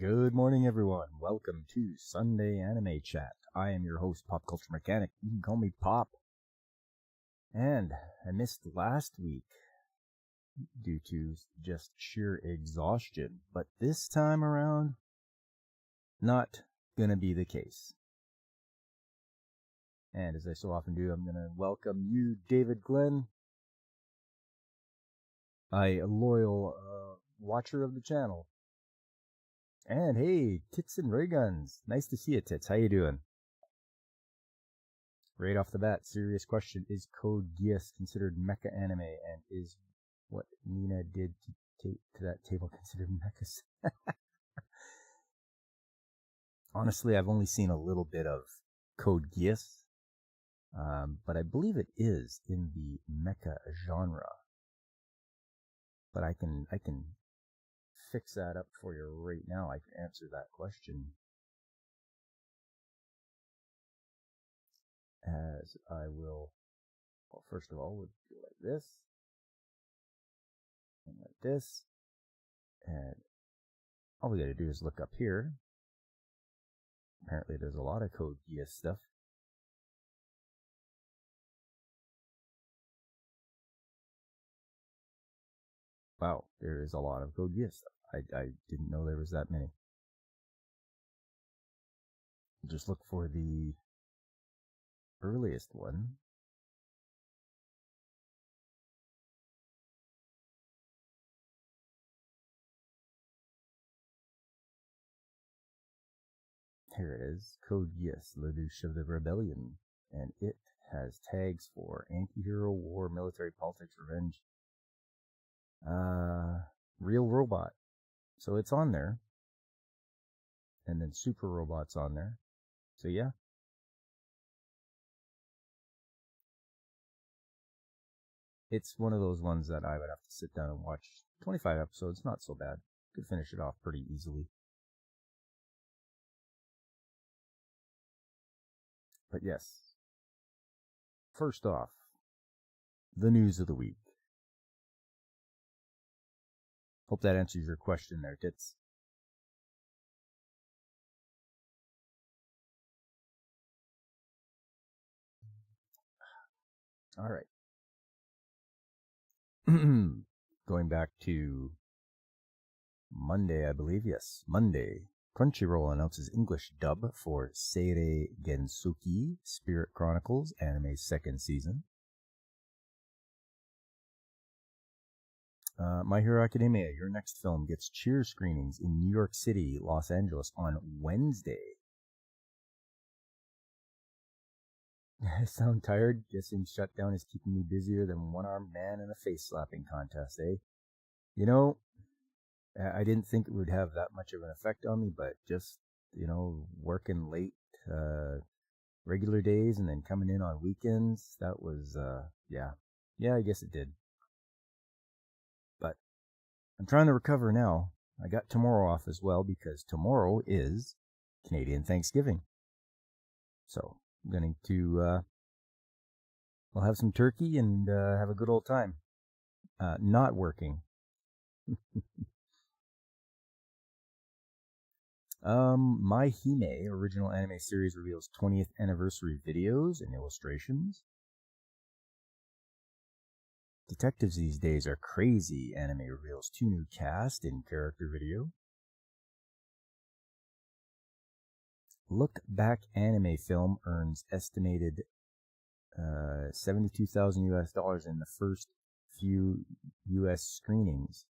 Good morning, everyone. Welcome to Sunday Anime Chat. I am your host, Pop Culture Mechanic. You can call me Pop. And I missed last week due to just sheer exhaustion. But this time around, not gonna be the case. And as I so often do, I'm gonna welcome you, David Glenn, a loyal watcher of the channel. And hey, Tits and Ray Guns. Nice to see you, Tits. How you doing? Right off the bat, serious question. Is Code Geass considered mecha anime? And is what Nina did to that table considered mechas? Honestly, I've only seen a little bit of Code Geass. But I believe it is in the mecha genre. But I can fix that up for you right now. I can answer that question. As I will, well, first of all, we'll go like this, and like this, and all we gotta do is look up here. Apparently there's a lot of Code Geass stuff. Wow, there is a lot of Code Geass stuff. I didn't know there was that many. Just look for the earliest one. Here it is, Code Geass, Lelouch of the Rebellion, and it has tags for anti-hero, war, military, politics, revenge, real robot. So it's on there, and then super robot's on there. So yeah. It's one of those ones that I would have to sit down and watch. 25 episodes, not so bad. Could finish it off pretty easily. But yes, first off, the news of the week. Hope that answers your question there, Tits. Alright. Going back to Monday, I believe. Yes, Monday. Crunchyroll announces English dub for Seirei Gensuki Spirit Chronicles anime's second season. My Hero Academia, your next film, gets cheer screenings in New York City, Los Angeles on Wednesday. I sound tired. Guessing shutdown is keeping me busier than one-armed man in a face-slapping contest, eh? You know, I didn't think it would have that much of an effect on me, but just, working late, regular days and then coming in on weekends, that was, yeah. Yeah, I guess it did. But I'm trying to recover now. I got tomorrow off as well because tomorrow is Canadian Thanksgiving. So I'm going to, we'll have some turkey and have a good old time. Not working. My Hime original anime series reveals 20th anniversary videos and illustrations. Detectives these days are crazy. Anime reveals 2 new cast in character video. Look Back anime film earns estimated $72,000 US in the first few US screenings.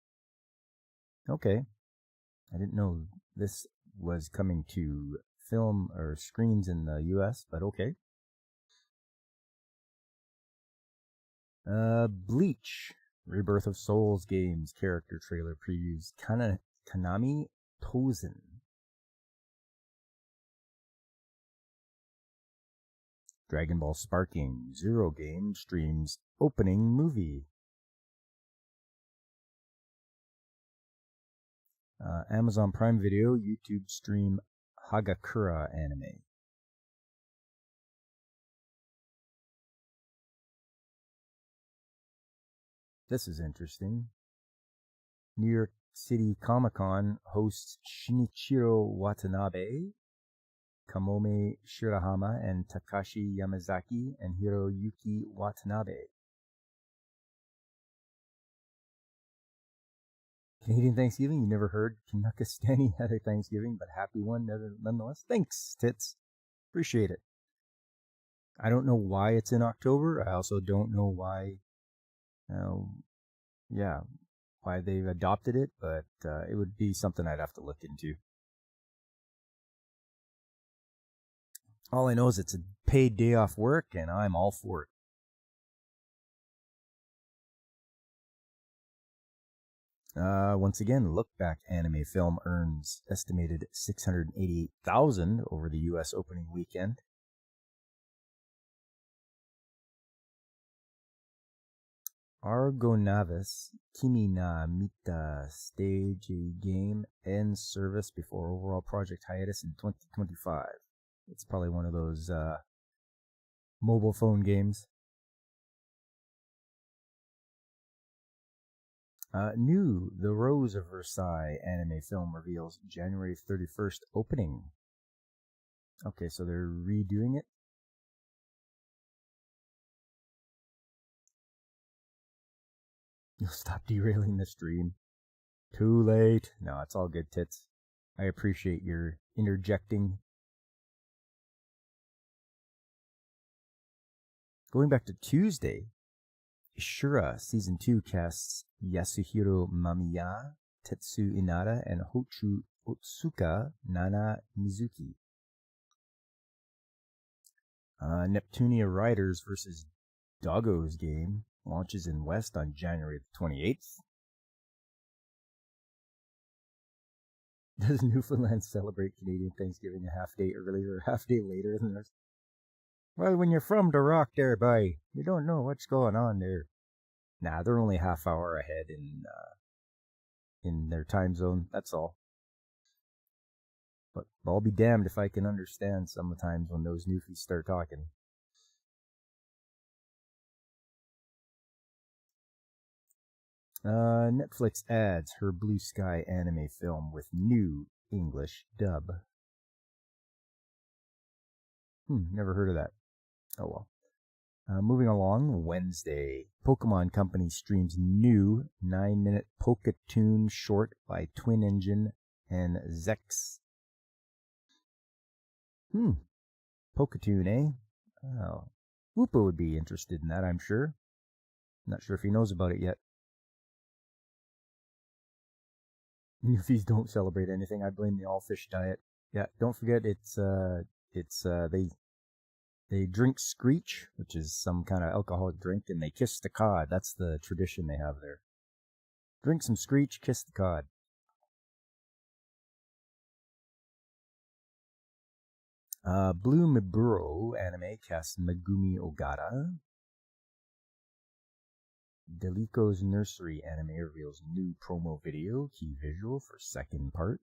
Okay. I didn't know this was coming to film or screens in the US, but okay. Bleach, Rebirth of Souls games character trailer previews Kanami Tozen. Dragon Ball Sparking Zero game streams opening movie. Amazon Prime Video YouTube stream Hagakura anime. This is interesting. New York City Comic-Con hosts Shinichiro Watanabe, Kamome Shirahama, and Takashi Yamazaki and Hiroyuki Watanabe. Canadian Thanksgiving, you never heard Kanakastani had a Thanksgiving, but happy one nonetheless. Thanks, Tits. Appreciate it. I don't know why it's in October. I also don't know why, why they've adopted it, but it would be something I'd have to look into. All I know is it's a paid day off work, and I'm all for it. Once again, Look Back anime film earns estimated $688,000 over the U.S. opening weekend. Argonavis Kimi na Mita stage game ends service before overall project hiatus in 2025. It's probably one of those mobile phone games. New The Rose of Versailles anime film reveals January 31st opening. Okay, so they're redoing it. You'll stop derailing the stream. Too late. No, it's all good, Tits. I appreciate your interjecting. Going back to Tuesday, Shura Season 2 casts Yasuhiro Mamiya, Tetsu Inada, and Hochu Otsuka Nana Mizuki. Neptunia Riders vs. Doggos game launches in West on January 28th. Does Newfoundland celebrate Canadian Thanksgiving a half day earlier or half day later than us? Well, when you're from the Rock there, boy, you don't know what's going on there. Nah, they're only half hour ahead in their time zone, that's all. But I'll be damned if I can understand sometimes when those newfies start talking. Netflix adds her Blue Sky anime film with new English dub. Never heard of that. Oh well. Moving along, Wednesday, Pokemon Company streams new 9-minute Poketoon short by Twin Engine and Zex. Poketoon, eh? Oh, Whoopa would be interested in that, I'm sure. Not sure if he knows about it yet. Newfies don't celebrate anything. I blame the all fish diet. Yeah, don't forget they drink Screech, which is some kind of alcoholic drink, and they kiss the cod. That's the tradition they have there. Drink some Screech, kiss the cod. Blue Miburo anime casts Megumi Ogata. Delico's Nursery anime reveals new promo video, key visual for second part.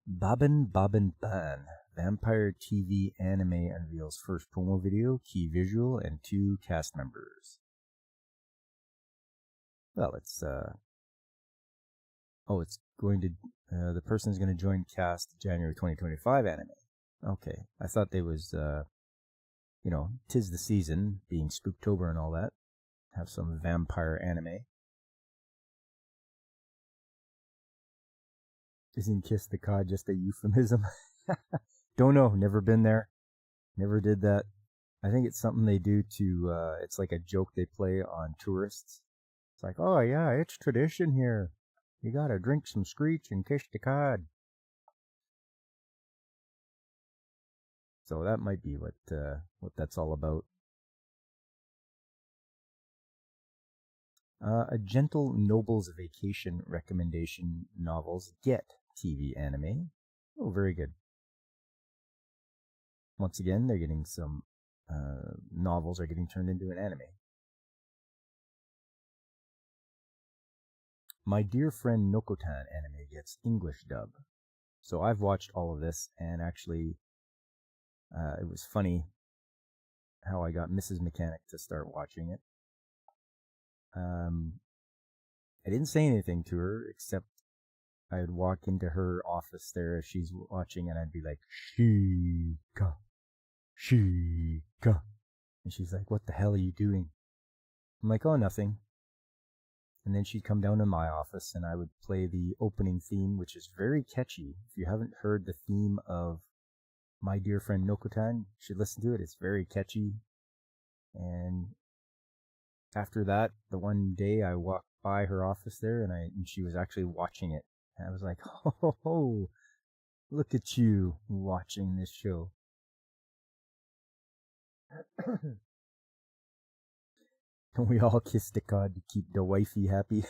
Babin Babin Ban Vampire TV anime unveils first promo video, key visual, and 2 cast members. Well, it's going to the person's going to join cast January 2025 anime. Okay, I thought they was 'tis the season, being Spooktober and all that. Have some vampire anime. Isn't kiss the cod just a euphemism? Don't know, never been there. Never did that. I think it's something they do to, it's like a joke they play on tourists. It's like, oh yeah, it's tradition here. You gotta drink some Screech and kiss the cod. So that might be what that's all about. A Gentle Noble's Vacation recommendation novels get TV anime. Oh, very good. Once again, they're getting some novels are getting turned into an anime. My Dear Friend Nokotan anime gets English dub. So I've watched all of this, and actually, it was funny. how I got Mrs. Mechanic to start watching it. I didn't say anything to her, except I would walk into her office there as she's watching, and I'd be like, Sheikah, Sheikah. And she's like, what the hell are you doing? I'm like, oh, nothing. And then she'd come down to my office, and I would play the opening theme, which is very catchy. If you haven't heard the theme of My Dear Friend Nokotan, you should listen to it. It's very catchy. And after that, the one day I walked by her office there, and she was actually watching it. And I was like, oh, look at you watching this show. Don't we all kiss the cod to keep the wifey happy?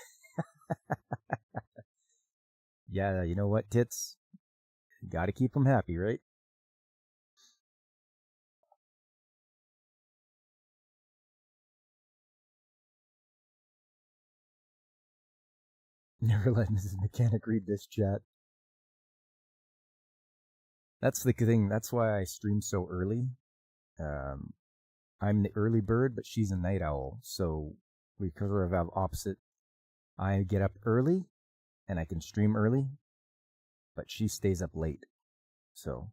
Yeah, you know what, tits? You gotta keep them happy, right? Never let Mrs. Mechanic read this chat. That's the thing. That's why I stream so early. I'm the early bird, but she's a night owl. So we sort of have opposite. I get up early, and I can stream early, but she stays up late. So,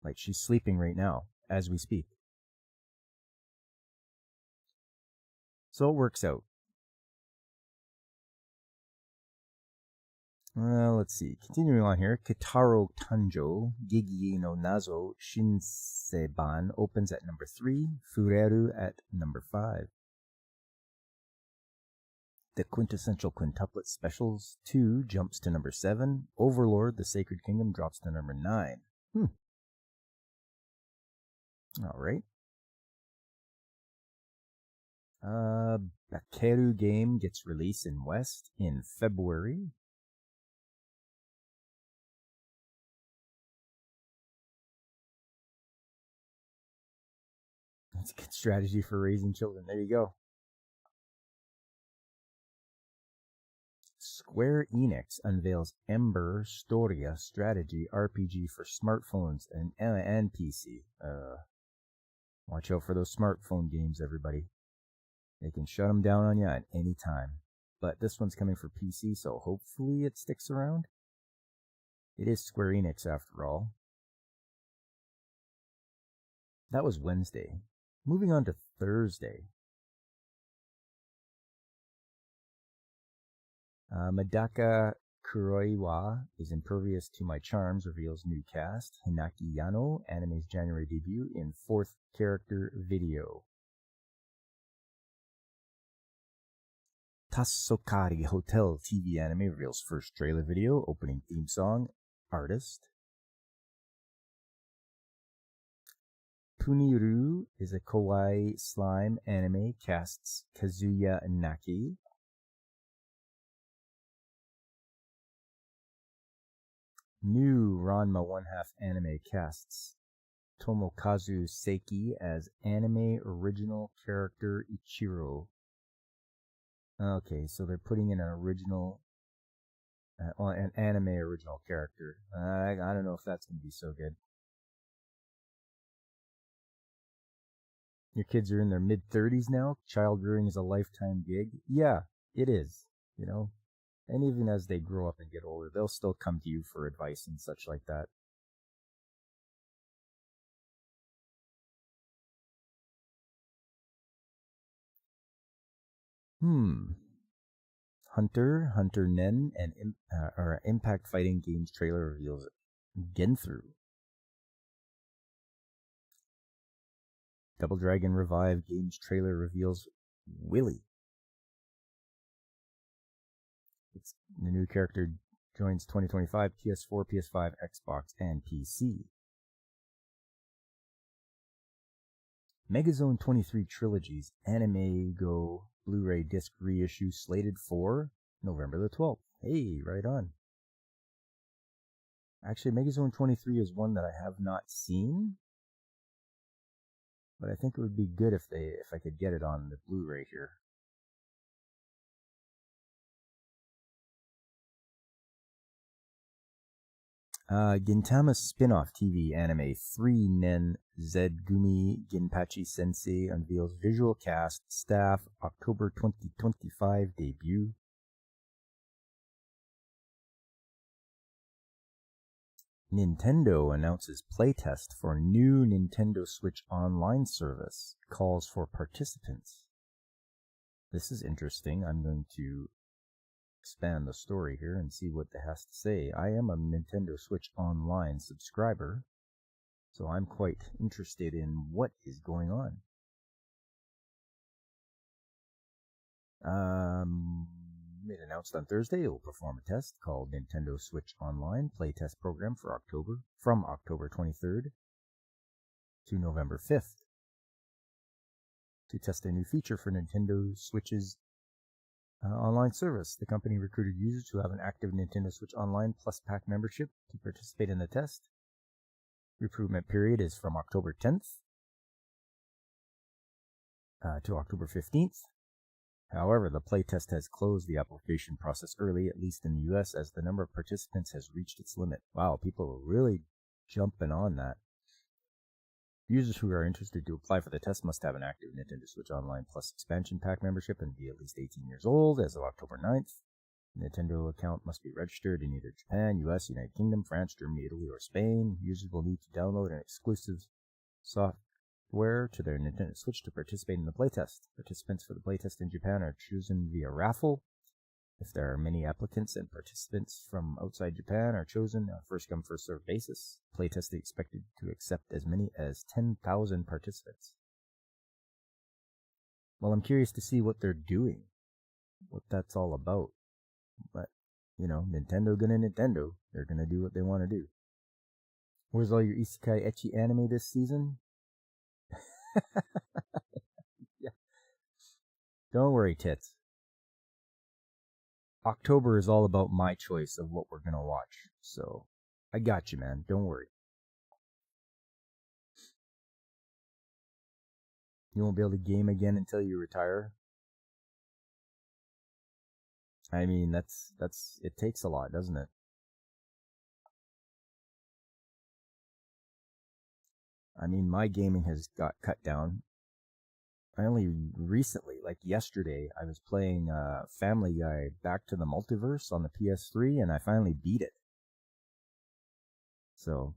like, she's sleeping right now as we speak. So it works out. Let's see. Continuing on here, Kitaro Tanjo, Gigi no Nazo Shinseban opens at number 3, Fureru at number 5. The Quintessential Quintuplet Specials 2 jumps to number 7. Overlord, The Sacred Kingdom drops to number 9. Alright. Bakeru game gets released in West in February. That's a good strategy for raising children. There you go. Square Enix unveils Ember Storia strategy RPG for smartphones and PC. Watch out for those smartphone games, everybody. They can shut them down on you at any time. But this one's coming for PC, so hopefully it sticks around. It is Square Enix after all. That was Wednesday. Moving on to Thursday. Medaka Kuroiwa is impervious to my charms, reveals new cast. Hinaki Yano, anime's January debut in 4th character video. Tasokari Hotel TV anime reveals first trailer video, opening theme song, artist. Puniru is a kawaii slime anime, casts Kazuya Naki. New Ranma 1/2 anime casts Tomokazu Seiki as anime original character Ichiro. Okay, so they're putting in an original, an anime original character. I don't know if that's going to be so good. Your kids are in their mid-30s now? Child rearing is a lifetime gig? Yeah, it is, you know? And even as they grow up and get older, they'll still come to you for advice and such like that. Hunter Nen, and Impact Fighting Games trailer reveals Genthru. Double Dragon Revive Games trailer reveals Willy. It's the new character joins 2025 PS4, PS5, Xbox, and PC. Megazone 23 Trilogies Anime Go Blu-ray disc reissue slated for November the 12th. Hey, right on. Actually, Megazone 23 is one that I have not seen, but I think it would be good if I could get it on the Blu-ray here. Gintama's spin-off TV anime 3 Nen Zedgumi Ginpachi Sensei unveils visual cast, staff, October 2025 debut. Nintendo announces playtest for new Nintendo Switch Online service, calls for participants. This is interesting. I'm going to expand the story here and see what it has to say. I am a Nintendo Switch Online subscriber, so I'm quite interested in what is going on. It announced on Thursday it will perform a test called Nintendo Switch Online Playtest Program from October 23rd to November 5th to test a new feature for Nintendo Switch's online service. The company recruited users who have an active Nintendo Switch Online Plus Pack membership to participate in the test. Recruitment period is from October 10th to October 15th. However, the playtest has closed the application process early, at least in the US, as the number of participants has reached its limit. Wow, people are really jumping on that. Users who are interested to apply for the test must have an active Nintendo Switch Online Plus expansion pack membership and be at least 18 years old as of October 9th. The Nintendo account must be registered in either Japan, US, United Kingdom, France, Germany, Italy, or Spain. Users will need to download an exclusive software to their Nintendo Switch to participate in the playtest. Participants for the playtest in Japan are chosen via raffle. If there are many applicants and participants from outside Japan are chosen on a first-come, first-served basis. Playtest is expected to accept as many as 10,000 participants. Well, I'm curious to see what they're doing, what that's all about. But, Nintendo gonna Nintendo. They're gonna do what they want to do. Where's all your isekai ecchi anime this season? Yeah. Don't worry, tits. October is all about my choice of what we're going to watch. So, I got you, man. Don't worry. You won't be able to game again until you retire. I mean, it takes a lot, doesn't it? I mean, my gaming has got cut down. I only recently, like yesterday, I was playing Family Guy Back to the Multiverse on the PS3, and I finally beat it. So,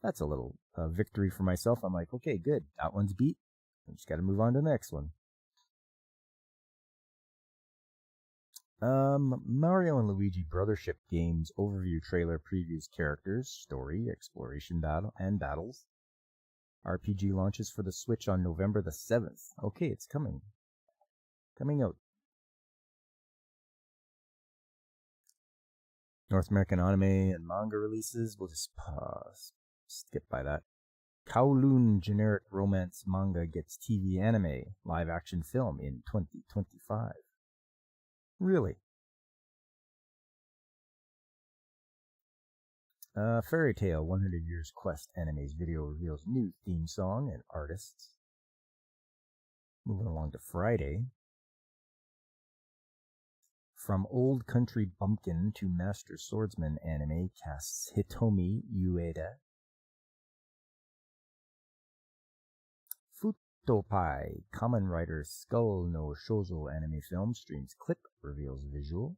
that's a little victory for myself. I'm like, okay, good. That one's beat. I just got to move on to the next one. Mario and Luigi Brothership Games overview trailer previews characters, story, exploration battles. RPG launches for the Switch on November the 7th. Okay, it's coming. Coming out. North American anime and manga releases. We'll just skip by that. Kowloon generic romance manga gets TV anime live action film in 2025. Really? Fairy Tail 100 Years Quest Anime's video reveals new theme song and artists. Moving along to Friday. From Old Country Bumpkin to Master Swordsman anime casts Hitomi Ueda. Futopai, Kamen Rider Skull no Shoujo anime film streams clip, reveals visual.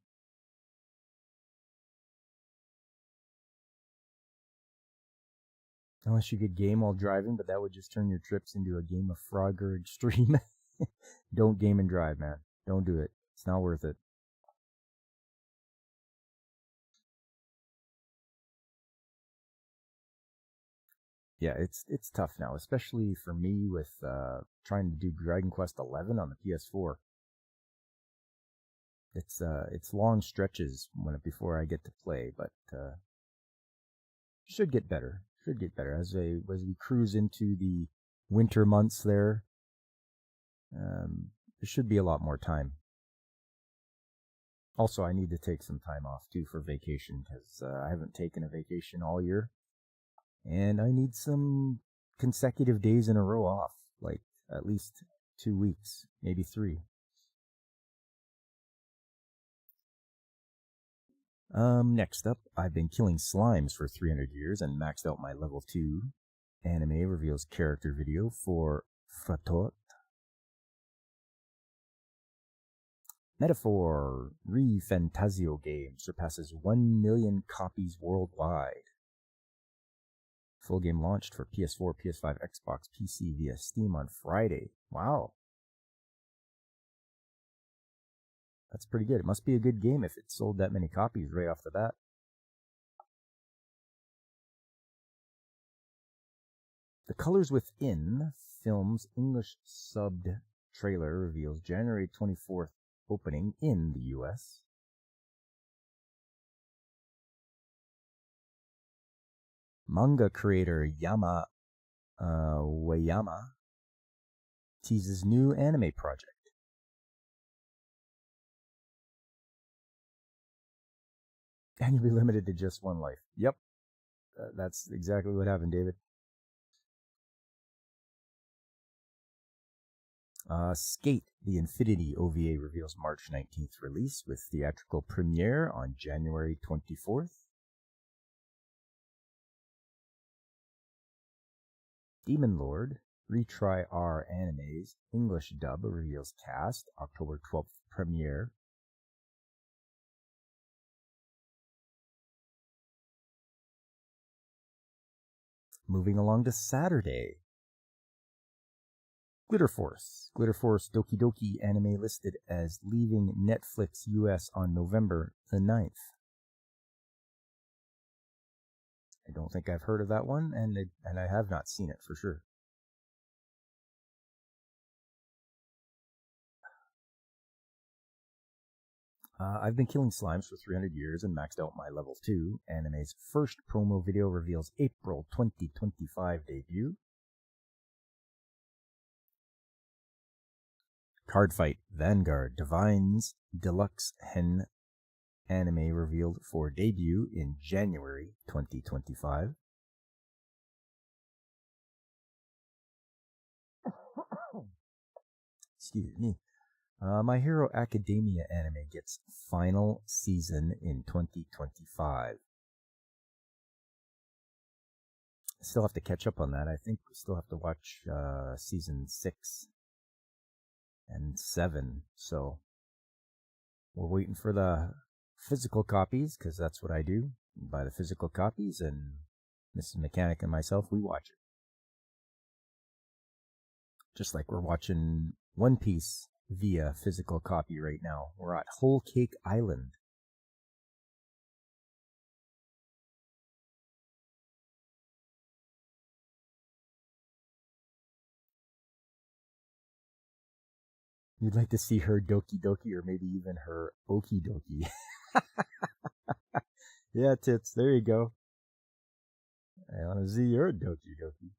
Unless you could game while driving, but that would just turn your trips into a game of Frogger Extreme. Don't game and drive, man. Don't do it. It's not worth it. Yeah, it's tough now, especially for me with trying to do Dragon Quest XI on the PS4. It's long stretches before I get to play, but should get better. Should get better as we cruise into the winter months. There should be a lot more time. Also, I need to take some time off too for vacation because I haven't taken a vacation all year. And I need some consecutive days in a row off, like at least 2 weeks, maybe 3. Next up, I've been killing slimes for 300 years and maxed out my level 2. Anime reveals character video for Fratot. Metaphor Re-Fantasio game surpasses 1 million copies worldwide. Full game launched for PS4, PS5, Xbox, PC via Steam on Friday. Wow. That's pretty good. It must be a good game if it sold that many copies right off the bat. The Colors Within film's English subbed trailer reveals January 24th opening in the US. Manga creator Yama Wayama teases new anime project. And you'll be limited to just one life. Yep. That's exactly what happened, David. Skate, the Infinity OVA reveals March 19th release with theatrical premiere on January 24th. Demon Lord, Retry R Anime's English dub reveals cast, October 12th premiere. Moving along to Saturday. Glitter Force Doki Doki anime listed as leaving Netflix US on November the 9th. I don't think I've heard of that one, and I have not seen it for sure. I've been killing slimes for 300 years and maxed out my level 2. Anime's first promo video reveals April 2025 debut. Cardfight Vanguard Divines Deluxe Hen anime revealed for debut in January 2025. Excuse me. My Hero Academia anime gets final season in 2025. I still have to catch up on that. I think we still have to watch season 6 and 7. So we're waiting for the physical copies, because that's what I do. Buy the physical copies, and Mrs. Mechanic and myself, we watch it. Just like we're watching One Piece via physical copy right now. We're at Whole Cake Island. You'd like to see her Doki Doki, or maybe even her Oki Doki. Yeah, tits, there you go. I want to see your Doki Doki.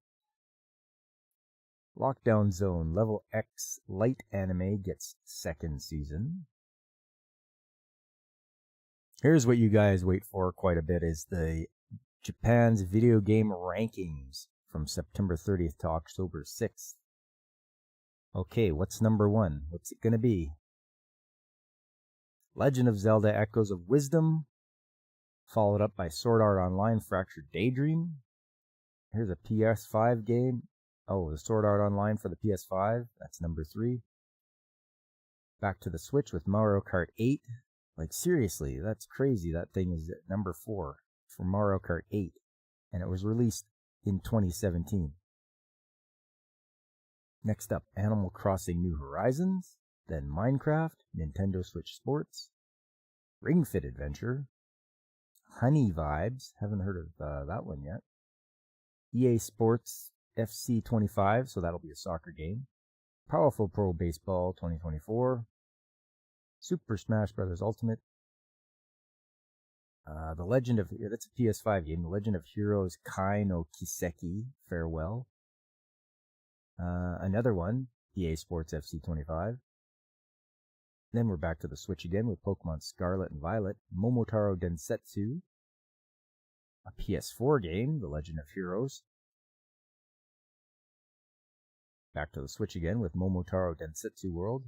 Lockdown Zone Level X light anime gets second season. Here's what you guys wait for quite a bit, is the Japan's video game rankings from September 30th to October 6th. Okay, what's number 1? What's it gonna be? Legend of Zelda Echoes of Wisdom, followed up by Sword Art Online Fractured Daydream. Here's a PS5 game. Oh, the Sword Art Online for the PS5. That's number 3. Back to the Switch with Mario Kart 8. Like, seriously, that's crazy. That thing is at number 4 for Mario Kart 8. And it was released in 2017. Next up, Animal Crossing New Horizons. Then Minecraft, Nintendo Switch Sports. Ring Fit Adventure. Honey Vibes. Haven't heard of that one yet. EA Sports FC 25, so that'll be a soccer game. Powerful Pro Baseball 2024. Super Smash Bros. Ultimate. The Legend of... That's a PS5 game. The Legend of Heroes Kai no Kiseki. Farewell. Another one. EA Sports FC 25. Then we're back to the Switch again with Pokemon Scarlet and Violet. Momotaro Densetsu. A PS4 game. The Legend of Heroes. Back to the Switch again with Momotaro Densetsu World,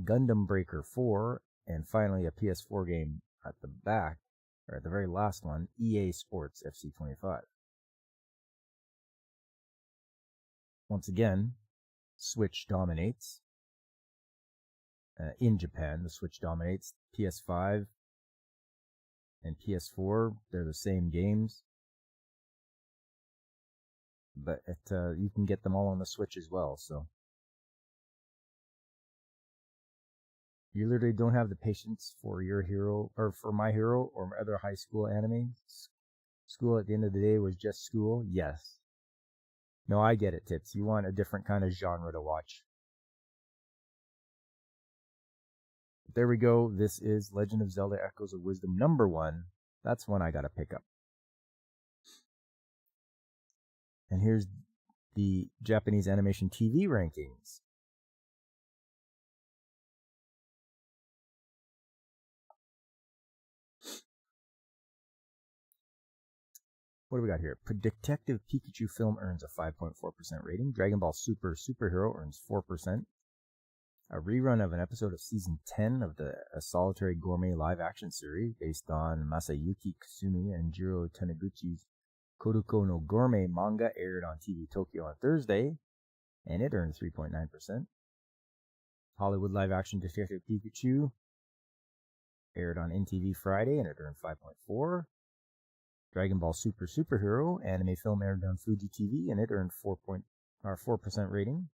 Gundam Breaker 4, and finally a PS4 game at the back, or the very last one, EA Sports FC25. Once again, Switch dominates. In Japan, the Switch dominates. PS5 and PS4, they're the same games. But you can get them all on the Switch as well, so. You literally don't have the patience for Your Hero, or for My Hero, or other high school anime. School at the end of the day was just school, yes. No, I get it, Tips. You want a different kind of genre to watch. There we go. This is Legend of Zelda Echoes of Wisdom #1. That's one I gotta pick up. And here's the Japanese animation TV rankings. What do we got here? Detective Pikachu film earns a 5.4% rating. Dragon Ball Super Superhero earns 4%. A rerun of an episode of Season 10 of the Solitary Gourmet live-action series based on Masayuki Kusumi and Jiro Taniguchi's Koruko no Gourmet manga aired on TV Tokyo on Thursday, and it earned 3.9%. Hollywood live-action Detective Pikachu aired on NTV Friday, and it earned 5.4%. Dragon Ball Super Superhero anime film aired on Fuji TV, and it earned 4% rating.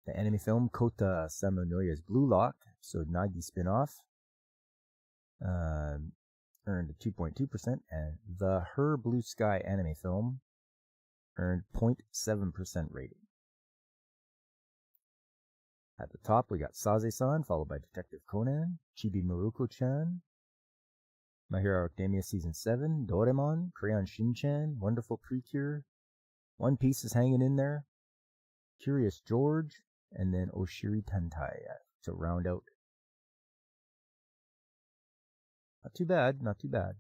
The anime film Kota Samanoya's Blue Lock, so Nagi spinoff, earned 2.2%, and the Her Blue Sky anime film earned 0.7% rating. At the top, we got Saze-san, followed by Detective Conan, Chibi Maruko-chan, My Hero Academia Season 7, Doraemon, Crayon Shin-chan, Wonderful Precure, One Piece is hanging in there, Curious George, and then Oshiri Tentai to round out. Not too bad, not too bad.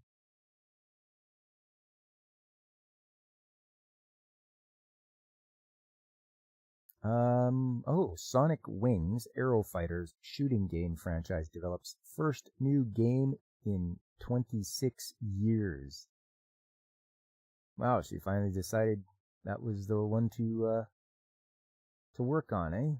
Sonic Wings Aero Fighters shooting game franchise develops first new game in 26 years. Wow, she finally decided that was the one to work on, eh?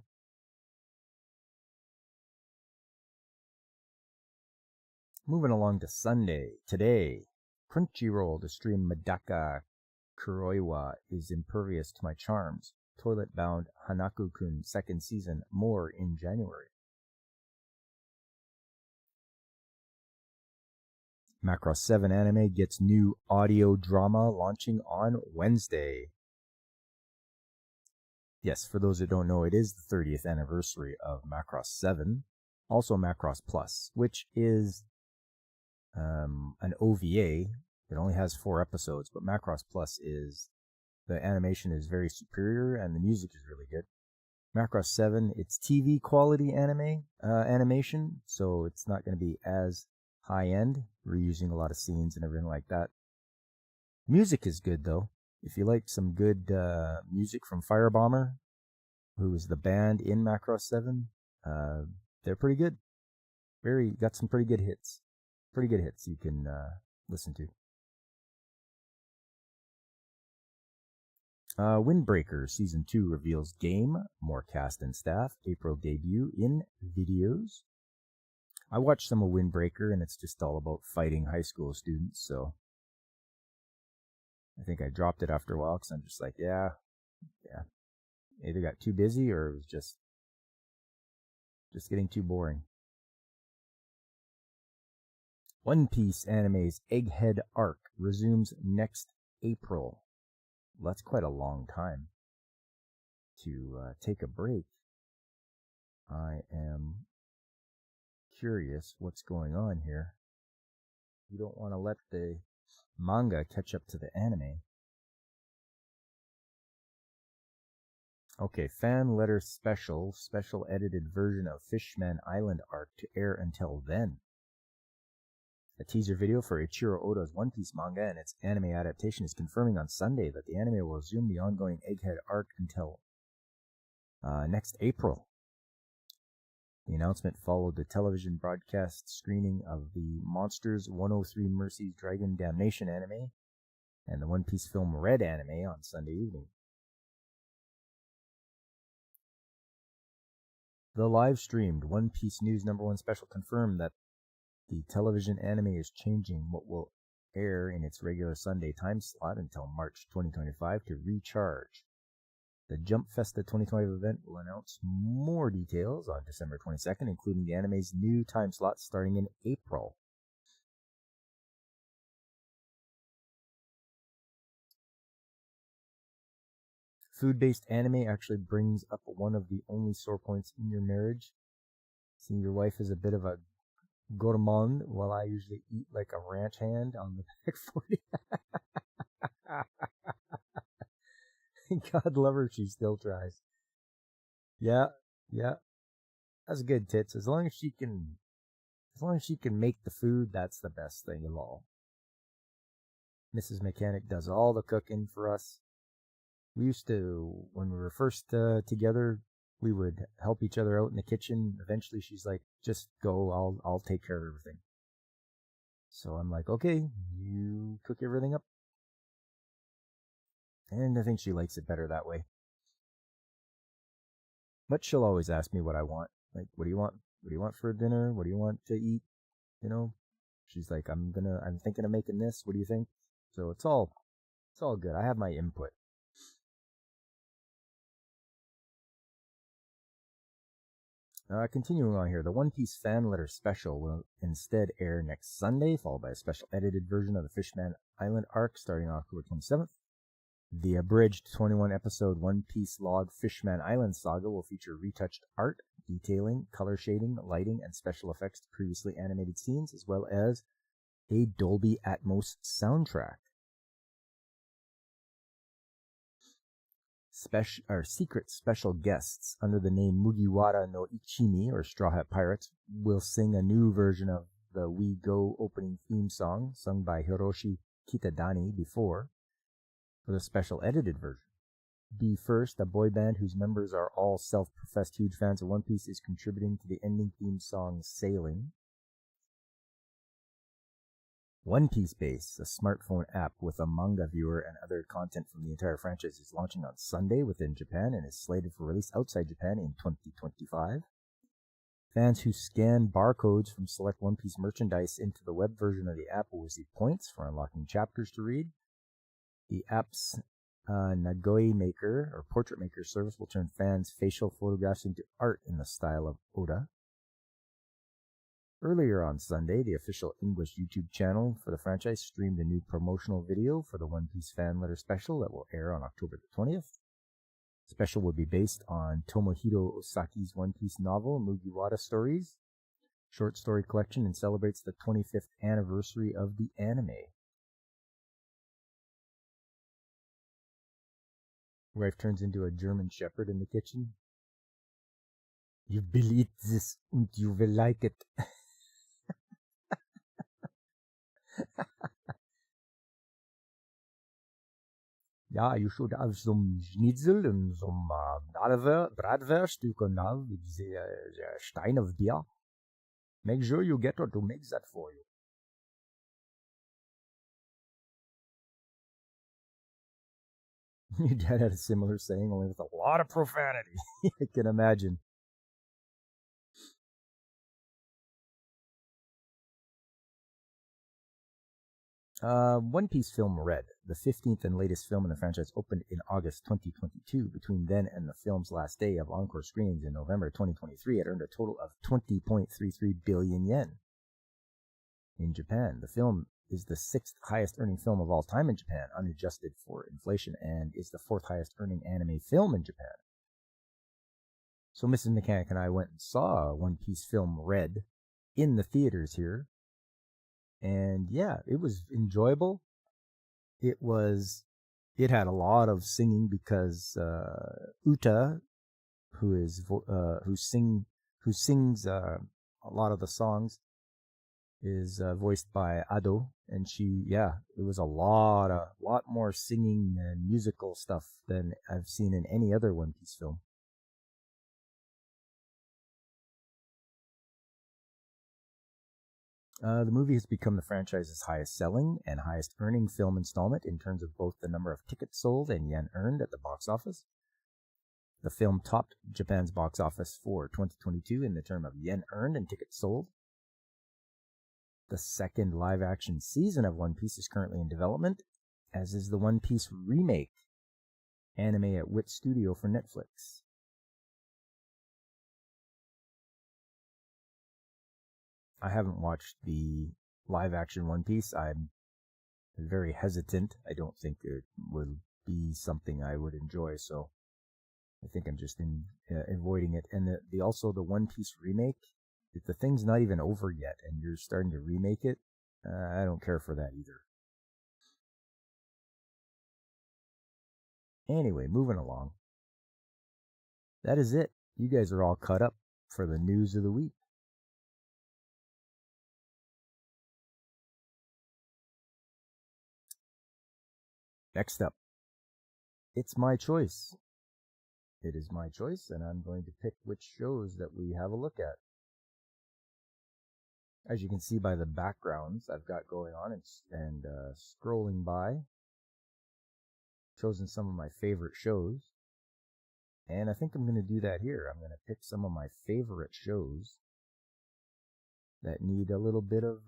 Moving along to Sunday. Today, Crunchyroll to stream Medaka Kuroiwa is impervious to my charms. Toilet-bound Hanako-kun second season, more in January. Macross 7 anime gets new audio drama launching on Wednesday. Yes, for those that don't know, it is the 30th anniversary of Macross 7. Also Macross Plus, which is an OVA. It only has 4 episodes, but Macross Plus is... the animation is very superior, and the music is really good. Macross 7, it's TV quality animation, so it's not going to be as high-end. We're using a lot of scenes and everything like that. Music is good, though. If you like some good music from Firebomber, who is the band in Macross 7, they're pretty good. Got some pretty good hits. Pretty good hits you can listen to. Windbreaker Season 2 reveals game, more cast and staff, April debut in videos. I watched some of Windbreaker, and it's just all about fighting high school students, so I think I dropped it after a while, because I'm just like, yeah. Either got too busy, or it was just getting too boring. One Piece anime's Egghead arc resumes next April. Well, that's quite a long time to take a break. I am curious what's going on here. You don't want to let the manga catch up to the anime. Okay, fan letter special edited version of Fishman Island arc to air until then. A teaser video for Ichiro Oda's One Piece manga and its anime adaptation is confirming on Sunday that the anime will resume the ongoing Egghead arc until next April. The announcement followed the television broadcast screening of the Monsters 103 Mercy's Dragon Damnation anime and the One Piece film Red anime on Sunday evening. The live-streamed One Piece News #1 special confirmed that the television anime is changing what will air in its regular Sunday time slot until March 2025 to recharge. The Jump Festa 2020 event will announce more details on December 22nd, including the anime's new time slot starting in April. Food-based anime actually brings up one of the only sore points in your marriage. Seeing your wife is a bit of a gourmand, while I usually eat like a ranch hand on the back 40. God love her, she still tries. Yeah. That's good, tits. As long as she can make the food, that's the best thing of all. Mrs. Mechanic does all the cooking for us. We used to, when we were first together, we would help each other out in the kitchen. Eventually, she's like, "Just go. I'll take care of everything." So I'm like, "Okay, you cook everything up." And I think she likes it better that way. But she'll always ask me what I want. Like, "What do you want? What do you want for dinner? What do you want to eat?" You know? She's like, I'm thinking of making this. What do you think?" So it's all good. I have my input. Continuing on here, the One Piece fan letter special will instead air next Sunday, followed by a special edited version of the Fishman Island arc starting October 27th. The abridged 21-episode One Piece log Fishman Island saga will feature retouched art, detailing, color shading, lighting, and special effects to previously animated scenes, as well as a Dolby Atmos soundtrack. Secret special guests under the name Mugiwara no Ichimi, or Straw Hat Pirates, will sing a new version of the We Go opening theme song sung by Hiroshi Kitadani before, with a special edited version. Be First, a boy band whose members are all self-professed huge fans of One Piece, is contributing to the ending theme song Sailing. One Piece Base, a smartphone app with a manga viewer and other content from the entire franchise, is launching on Sunday within Japan and is slated for release outside Japan in 2025. Fans who scan barcodes from select One Piece merchandise into the web version of the app will receive points for unlocking chapters to read. The app's Nagoi Maker, or Portrait Maker service, will turn fans' facial photographs into art in the style of Oda. Earlier on Sunday, the official English YouTube channel for the franchise streamed a new promotional video for the One Piece fan letter special that will air on October the 20th. The special will be based on Tomohiro Osaki's One Piece novel, Mugiwara Stories, short story collection, and celebrates the 25th anniversary of the anime. Wife turns into a German Shepherd in the kitchen. "You will eat this and you will like it." "Yeah, you should have some schnitzel and some bratwurst you can have with the stein of beer. Make sure you get her to make that for you." Your dad had a similar saying, only with a lot of profanity. I can imagine. One Piece film Red, the 15th and latest film in the franchise, opened in August 2022. Between then and the film's last day of encore screenings in November 2023, it earned a total of 20.33 billion yen. In Japan, the film is the 6th highest earning film of all time in Japan, unadjusted for inflation, and is the 4th highest earning anime film in Japan. So Mrs. Mechanic and I went and saw One Piece film Red in the theaters here. And yeah, it was enjoyable. It had a lot of singing because Uta, who sings a lot of the songs, is voiced by Ado, and it was a lot more singing and musical stuff than I've seen in any other One Piece film. The movie has become the franchise's highest selling and highest earning film installment in terms of both the number of tickets sold and yen earned at the box office. The film topped Japan's box office for 2022 in the term of yen earned and tickets sold. The second live-action season of One Piece is currently in development, as is the One Piece remake anime at Wit Studio for Netflix. I haven't watched the live-action One Piece. I'm very hesitant. I don't think it would be something I would enjoy, so I think I'm just avoiding it. And also the One Piece remake, if the thing's not even over yet and you're starting to remake it, I don't care for that either. Anyway, moving along. That is it. You guys are all caught up for the news of the week. Next up, it's my choice. It is my choice, and I'm going to pick which shows that we have a look at. As you can see by the backgrounds I've got going on and scrolling by, chosen some of my favorite shows. And I think I'm going to do that here. I'm going to pick some of my favorite shows that need a little bit of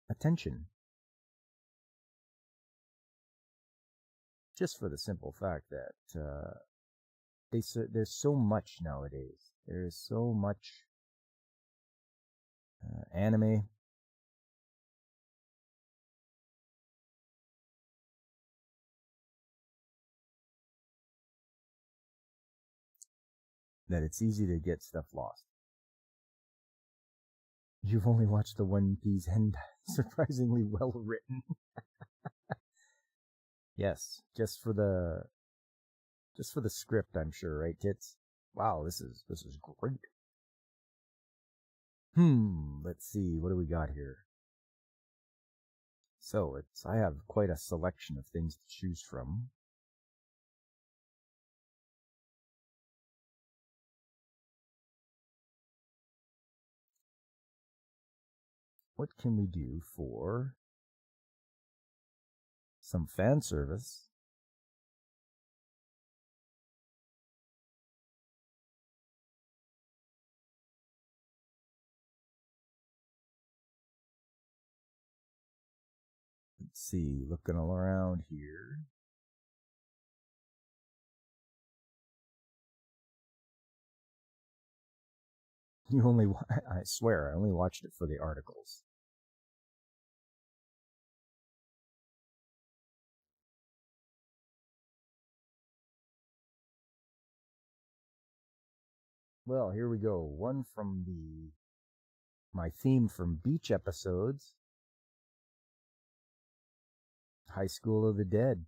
attention. Just for the simple fact that there's so much nowadays. There's so much anime. That it's easy to get stuff lost. You've only watched the One Piece and surprisingly well written. Yes, just for the script, I'm sure, right, kids? Wow, this is great. Let's see, what do we got here? So I have quite a selection of things to choose from. What can we do for some fan service? Let's see, looking all around here. I swear, I only watched it for the articles. Well, here we go. One from my theme from Beach episodes, High School of the Dead.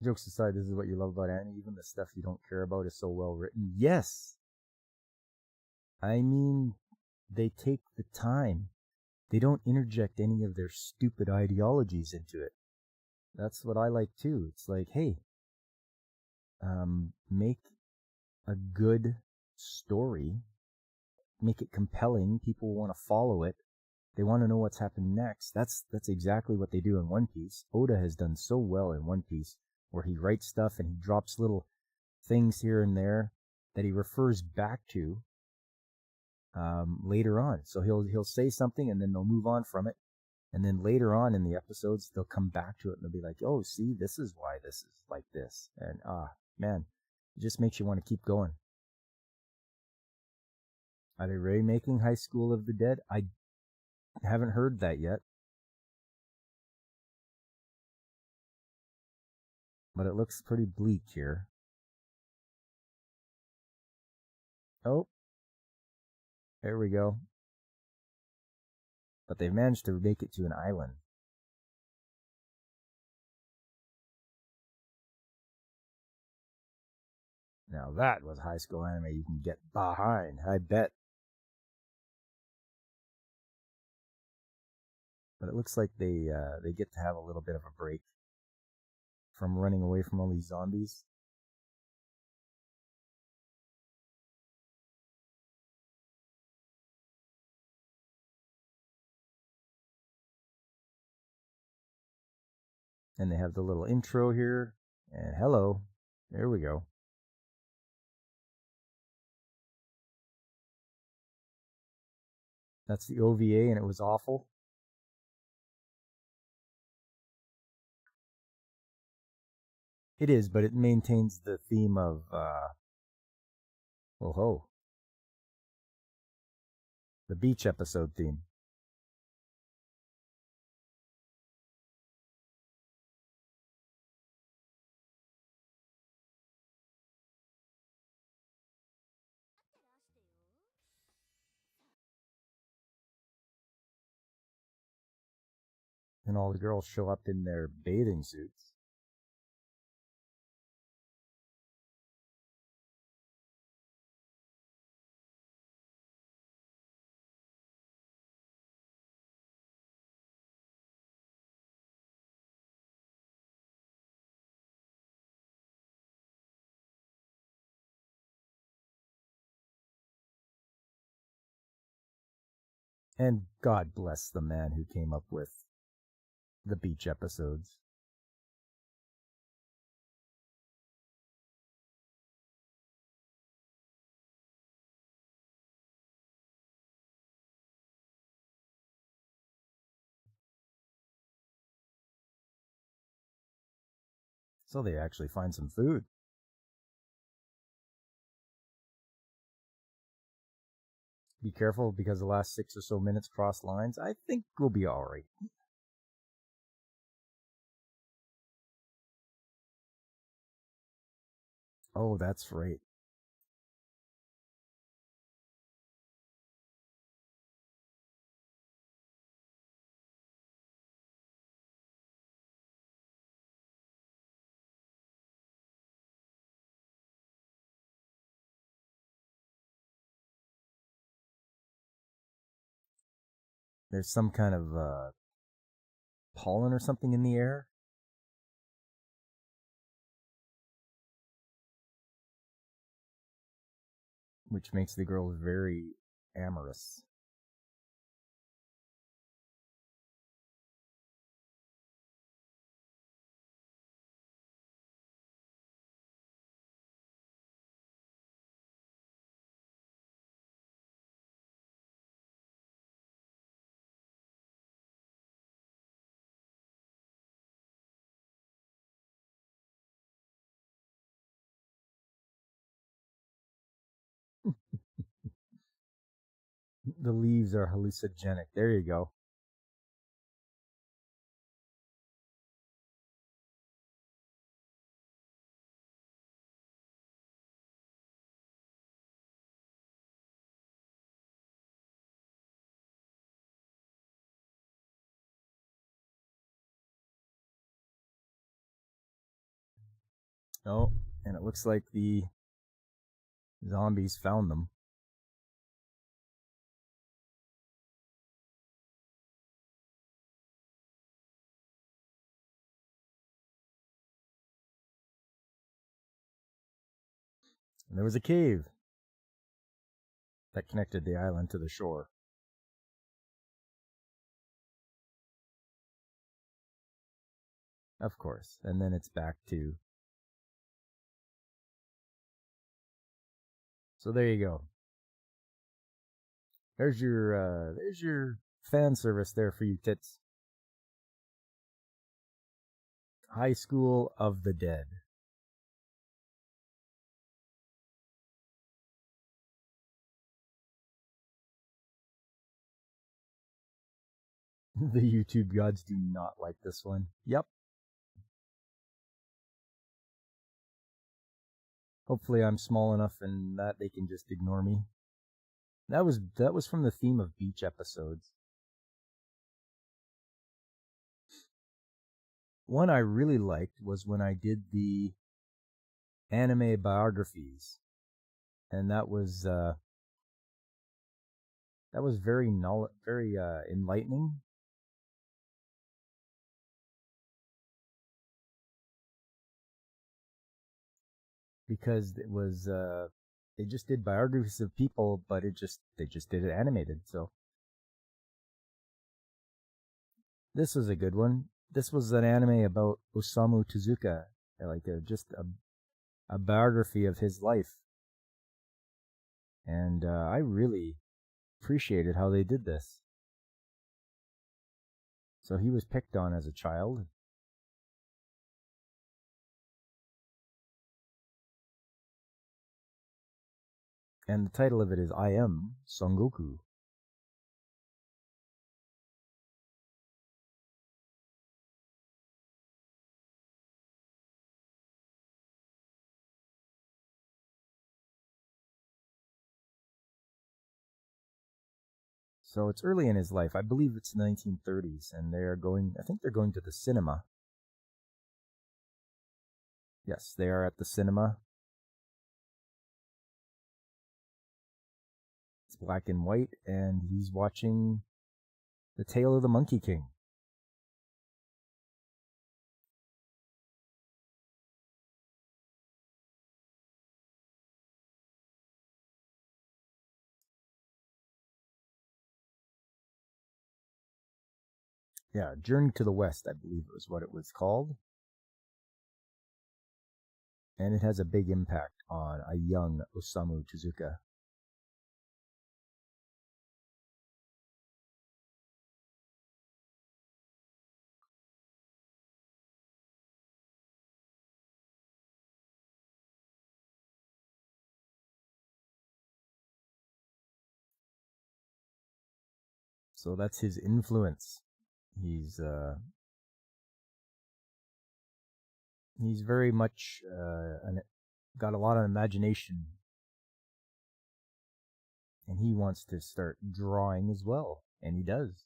Jokes aside, this is what you love about anime. Even the stuff you don't care about is so well written. Yes! I mean, they take the time. They don't interject any of their stupid ideologies into it. That's what I like too. It's like, hey, make a good story, make it compelling. People want to follow it. They want to know what's happened next. That's exactly what they do in One Piece. Oda has done so well in One Piece, where he writes stuff and he drops little things here and there that he refers back to later on. So he'll say something and then they'll move on from it, and then later on in the episodes they'll come back to it and they'll be like, "Oh, see, this is why this is like this," and man, it just makes you want to keep going. Are they remaking High School of the Dead? I haven't heard that yet, but it looks pretty bleak here. Oh, there we go. But they've managed to make it to an island. Now that was high school anime you can get behind, I bet. But it looks like they get to have a little bit of a break from running away from all these zombies. And they have the little intro here. And hello. There we go. That's the OVA, and it was awful. It is, but it maintains the theme of, oh ho, the beach episode theme. And all the girls show up in their bathing suits. And God bless the man who came up with the beach episodes. So they actually find some food. Be careful because the last 6 or so minutes cross lines. I think we'll be alright. Oh, that's right. There's some kind of pollen or something in the air. Which makes the girls very amorous. The leaves are hallucinogenic. There you go. Oh, and it looks like the zombies found them. And there was a cave that connected the island to the shore. Of course. And then it's back to. So there you go. There's your fan service there for you tits. High School of the Dead. The YouTube gods do not like this one. Yep. Hopefully I'm small enough and that they can just ignore me. That was from the theme of beach episodes. One I really liked was when I did the anime biographies, and that was very enlightening. because it was they just did biographies of people, but they just did it animated. So this was a good one. This was an anime about Osamu Tezuka, like a biography of his life, and I really appreciated how they did this. So he was picked on as a child. And the title of it is I Am Son Goku. So it's early in his life. I believe it's the 1930s, and I think they're going to the cinema. Yes, they are at the cinema. It's black and white, and he's watching The Tale of the Monkey King. Yeah, Journey to the West, I believe was what it was called. And it has a big impact on a young Osamu Tezuka. So that's his influence. He's very much got a lot of imagination, and he wants to start drawing as well, and he does.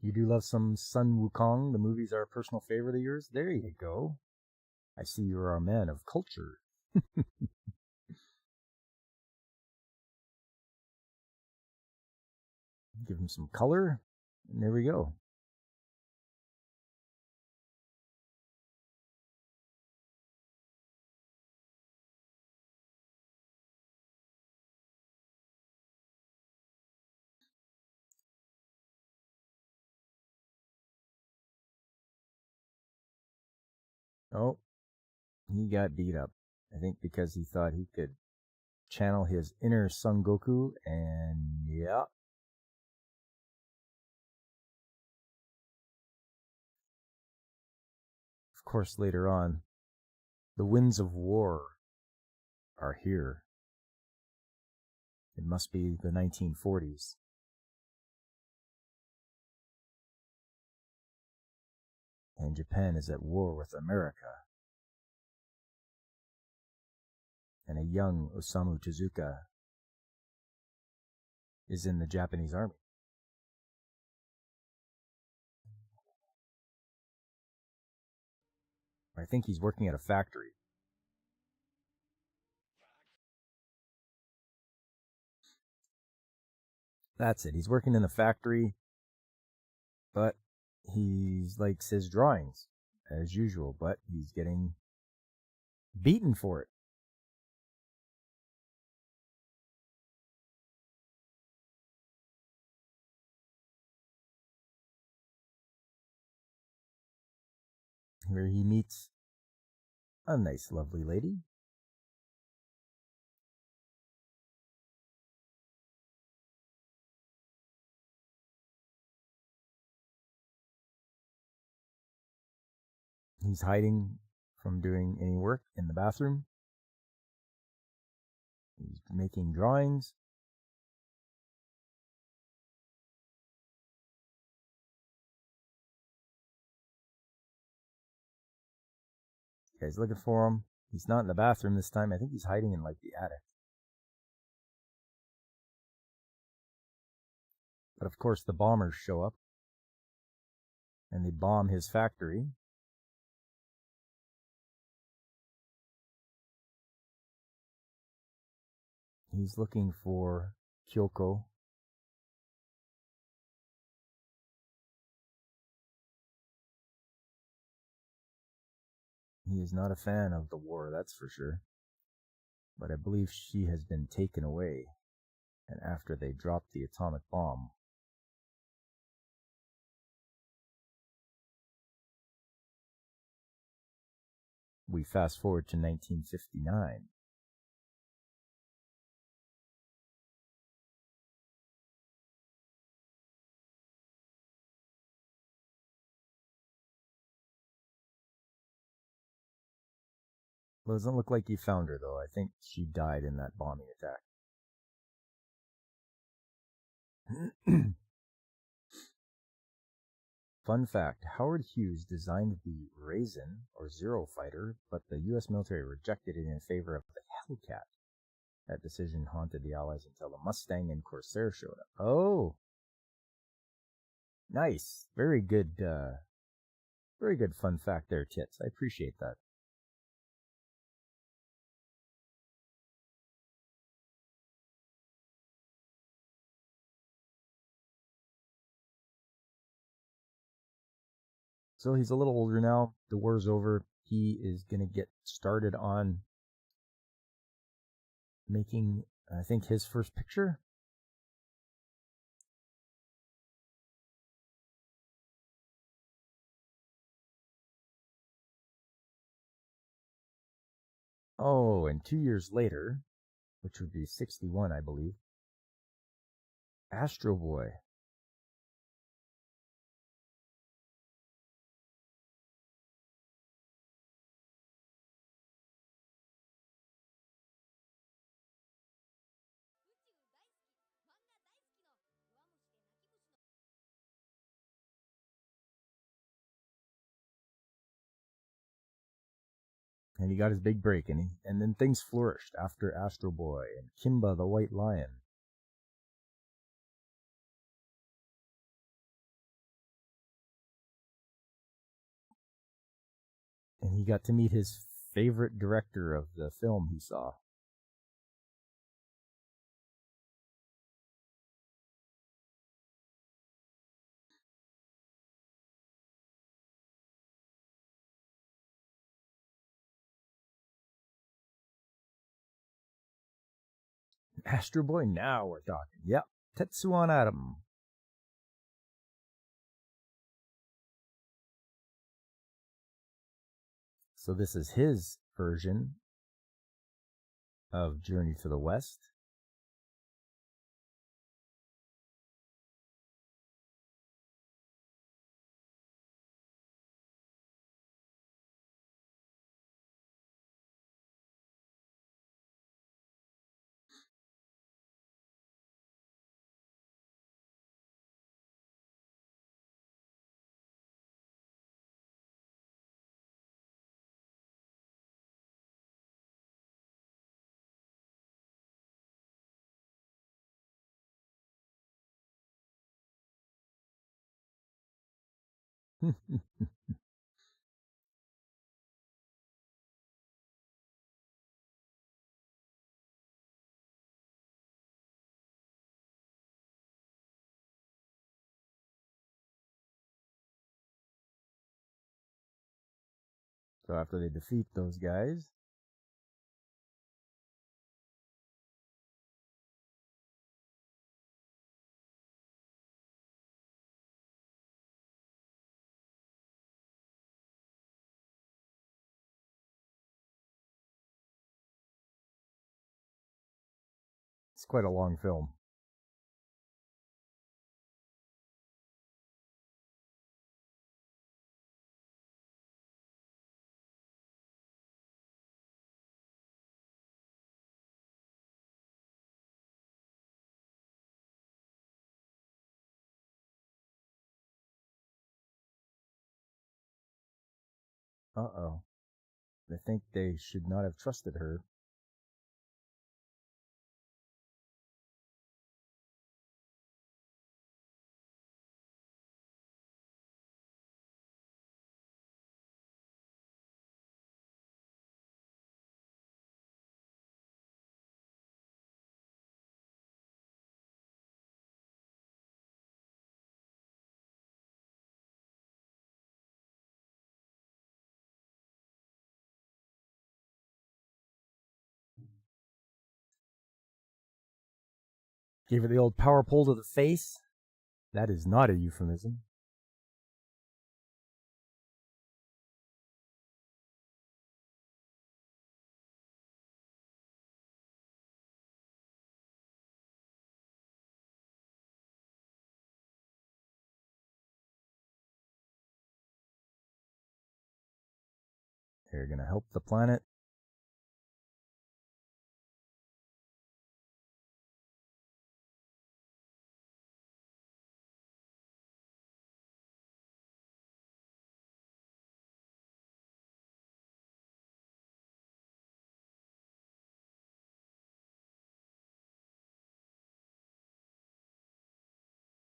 You do love some Sun Wukong. The movies are a personal favorite of yours. There you go. I see you are a man of culture. Give him some color, and there we go. Oh, he got beat up. I think because he thought he could channel his inner Son Goku, and yeah. Of course, later on, the winds of war are here. It must be the 1940s. And Japan is at war with America. And a young Osamu Tezuka is in the Japanese army. I think he's working at a factory. That's it. He's working in the factory, but he's likes his drawings as usual, but he's getting beaten for it. Where he meets a nice, lovely lady. He's hiding from doing any work in the bathroom. He's making drawings. The guy's looking for him. He's not in the bathroom this time. I think he's hiding in like the attic. But of course, the bombers show up and they bomb his factory. He's looking for Kyoko. He is not a fan of the war, that's for sure. But I believe she has been taken away, and after they dropped the atomic bomb. We fast forward to 1959. Well, it doesn't look like you found her, though. I think she died in that bombing attack. Fun fact, Howard Hughes designed the Raisin, or Zero fighter, but the U.S. military rejected it in favor of the Hellcat. That decision haunted the Allies until the Mustang and Corsair showed up. Oh! Nice. Very good fun fact there, Tits. I appreciate that. So he's a little older now. The war's over. He is going to get started on making, I think, his first picture. Oh, and 2 years later, which would be 61, I believe, Astro Boy. And he got his big break, and then things flourished after Astro Boy and Kimba the White Lion. And he got to meet his favorite director of the film he saw. Astro Boy, now we're talking. Yep, Tetsuan Atom. So this is his version of Journey to the West. So after they defeat those guys, it's quite a long film. Uh-oh. I think they should not have trusted her. Gave her the old power pull to the face. That is not a euphemism. They're going to help the planet.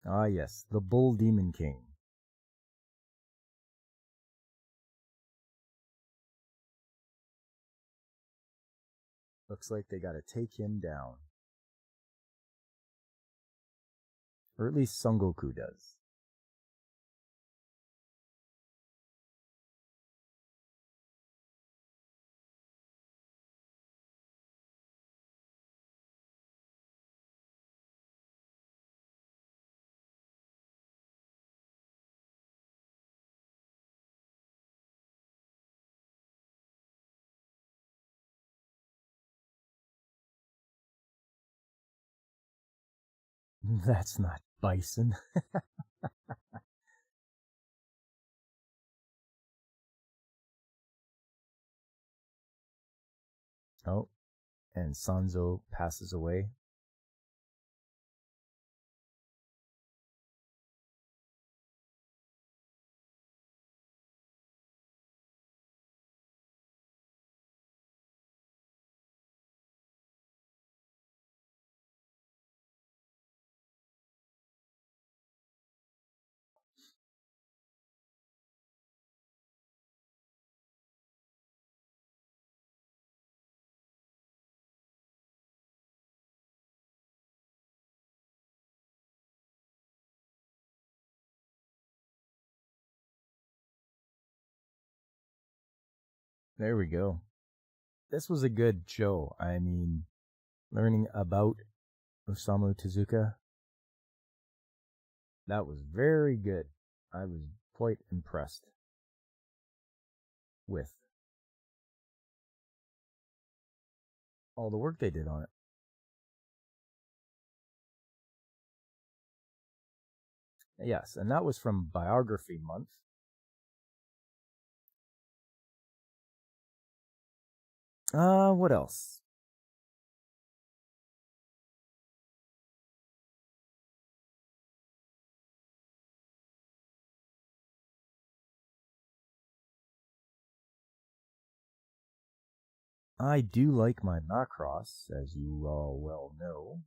Ah, yes, the Bull Demon King. Looks like they gotta take him down. Or at least Son Goku does. That's not Bison. Oh, and Sanzo passes away. There we go. This was a good show. I mean, learning about Osamu Tezuka, that was very good. I was quite impressed with all the work they did on it. Yes, and that was from Biography Month. What else? I do like my Macross, as you all well know.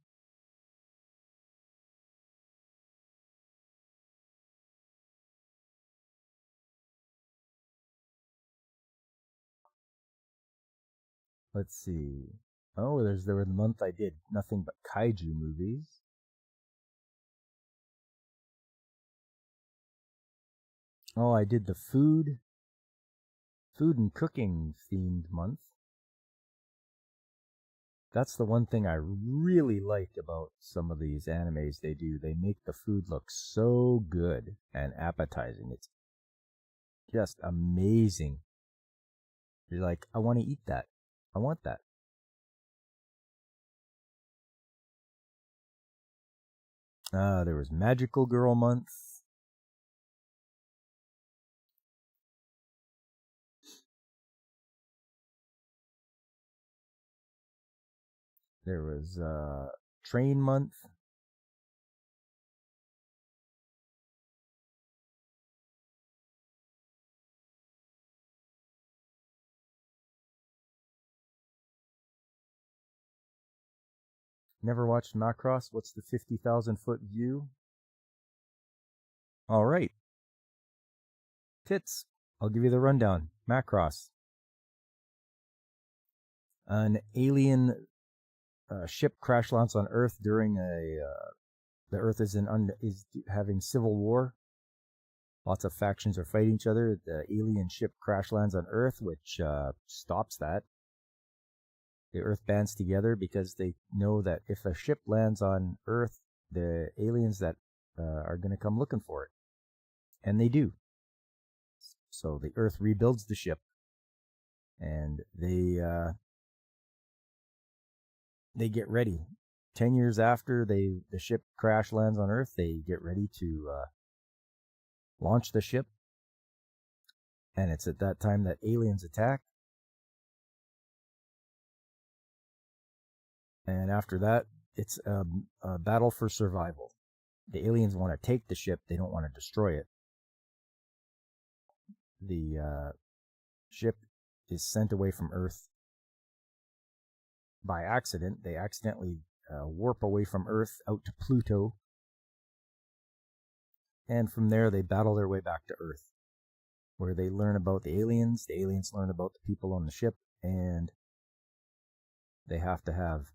Let's see. Oh, there was a month I did nothing but kaiju movies. Oh, I did the food and cooking themed month. That's the one thing I really like about some of these animes they do. They make the food look so good and appetizing. It's just amazing. You're like, I want to eat that. I want that. There was Magical Girl Month. There was Train Month. Never watched Macross? What's the 50,000 foot view? All right. Tits. I'll give you the rundown. Macross. An alien ship crash lands on Earth during the Earth is having civil war. Lots of factions are fighting each other. The alien ship crash lands on Earth, which stops that. The Earth bands together because they know that if a ship lands on Earth, the aliens that are going to come looking for it. And they do. So the Earth rebuilds the ship, and they get ready. 10 years after the ship crash lands on Earth, they get ready to launch the ship. And it's at that time that aliens attack. And after that, it's a battle for survival. The aliens want to take the ship. They don't want to destroy it. The ship is sent away from Earth by accident. They accidentally warp away from Earth out to Pluto. And from there, they battle their way back to Earth, where they learn about the aliens. The aliens learn about the people on the ship, and they have to have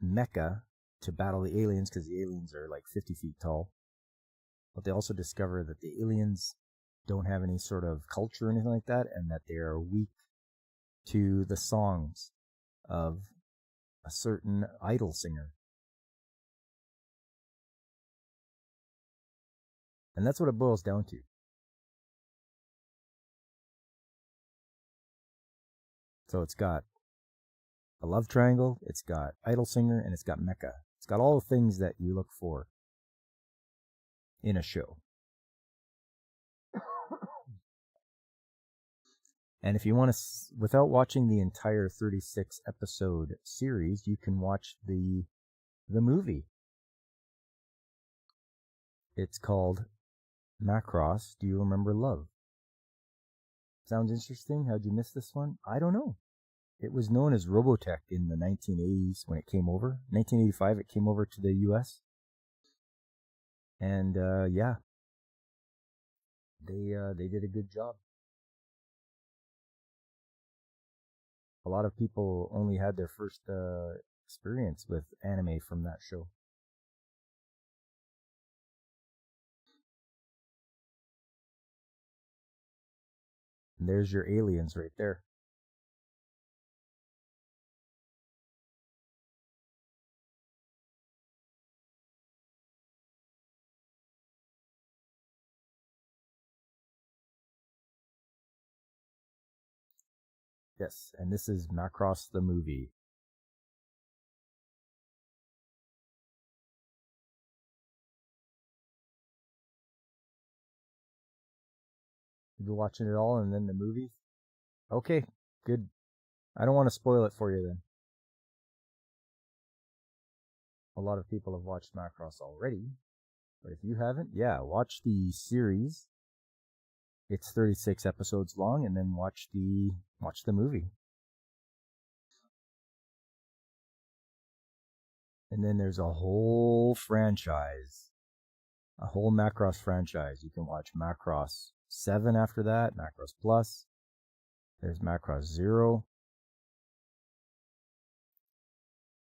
mecha to battle the aliens because the aliens are like 50 feet tall. But they also discover that the aliens don't have any sort of culture or anything like that, and that they are weak to the songs of a certain idol singer. And that's what it boils down to. So it's got a love triangle, it's got idol singer, and it's got mecha. It's got all the things that you look for in a show. And if you want to, without watching the entire 36 episode series, you can watch the movie. It's called Macross, Do You Remember Love? Sounds interesting. How'd you miss this one? I don't know. It was known as Robotech in the 1980s when it came over. 1985, it came over to the US. And yeah, they did a good job. A lot of people only had their first experience with anime from that show. And there's your aliens right there. Yes, and this is Macross the movie. You're watching it all and then the movie? Okay, good. I don't want to spoil it for you then. A lot of people have watched Macross already, but if you haven't, yeah, watch the series. It's 36 episodes long, and then watch the movie. And then there's a whole franchise, a whole Macross franchise. You can watch Macross 7 after that, Macross Plus. There's Macross Zero.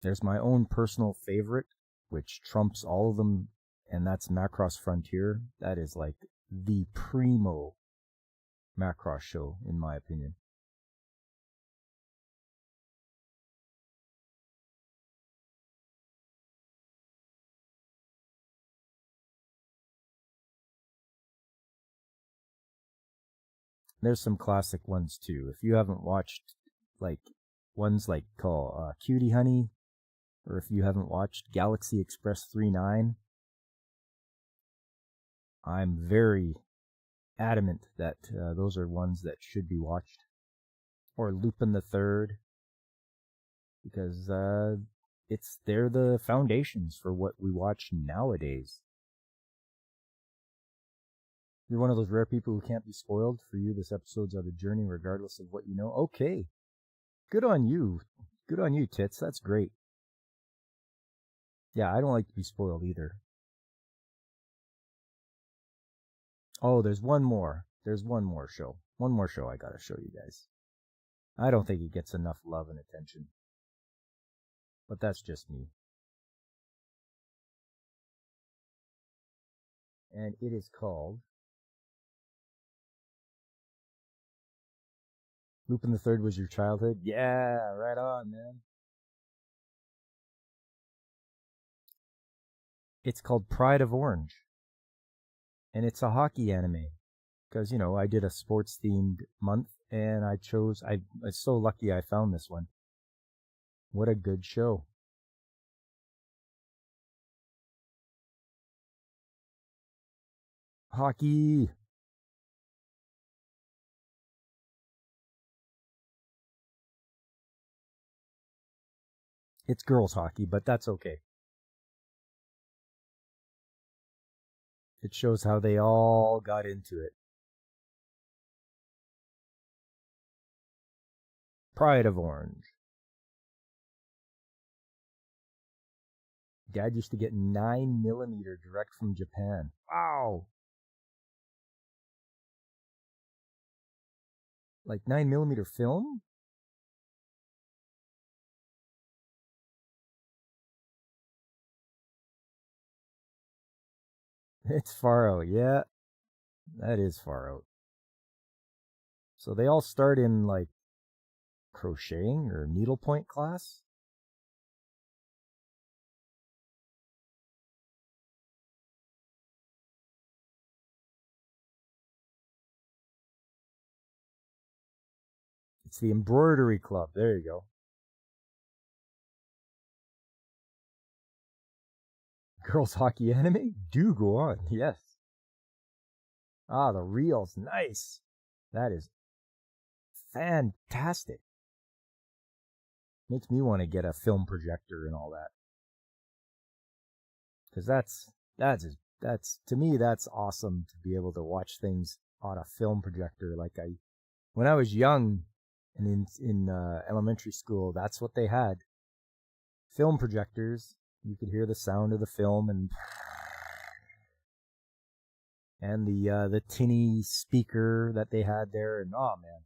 There's my own personal favorite, which trumps all of them, and that's Macross Frontier. That is like the primo Macross show, in my opinion. There's some classic ones too. If you haven't watched like ones like call Cutie Honey, or if you haven't watched Galaxy Express 39, I'm very adamant that those are ones that should be watched. Or Lupin the Third, because they're the foundations for what we watch nowadays. You're one of those rare people who can't be spoiled. For you, this episode's of a journey regardless of what you know. Okay. Good on you. Good on you, Tits. That's great. Yeah, I don't like to be spoiled either. Oh, there's one more. There's one more show. One more show I gotta show you guys. I don't think it gets enough love and attention. But that's just me. And it is called Lupin the Third Was Your Childhood? Yeah, right on, man. It's called Pride of Orange, and it's a hockey anime. Because I did a sports themed month, and I was so lucky I found this one. What a good show! Hockey. It's girls hockey, but that's okay. It shows how they all got into it. Pride of Orange. Dad used to get 9mm direct from Japan. Wow! Like 9mm film? It's far out. Yeah, that is far out. So they all start in like crocheting or needlepoint class. It's the embroidery club. There you go. Girls hockey anime? Do go on. Yes. Ah, the reels. Nice. That is fantastic. Makes me want to get a film projector and all that. Because that's to me that's awesome to be able to watch things on a film projector. Like when I was young and in elementary school, that's what they had. Film projectors. You could hear the sound of the film and the tinny speaker that they had there, and oh man.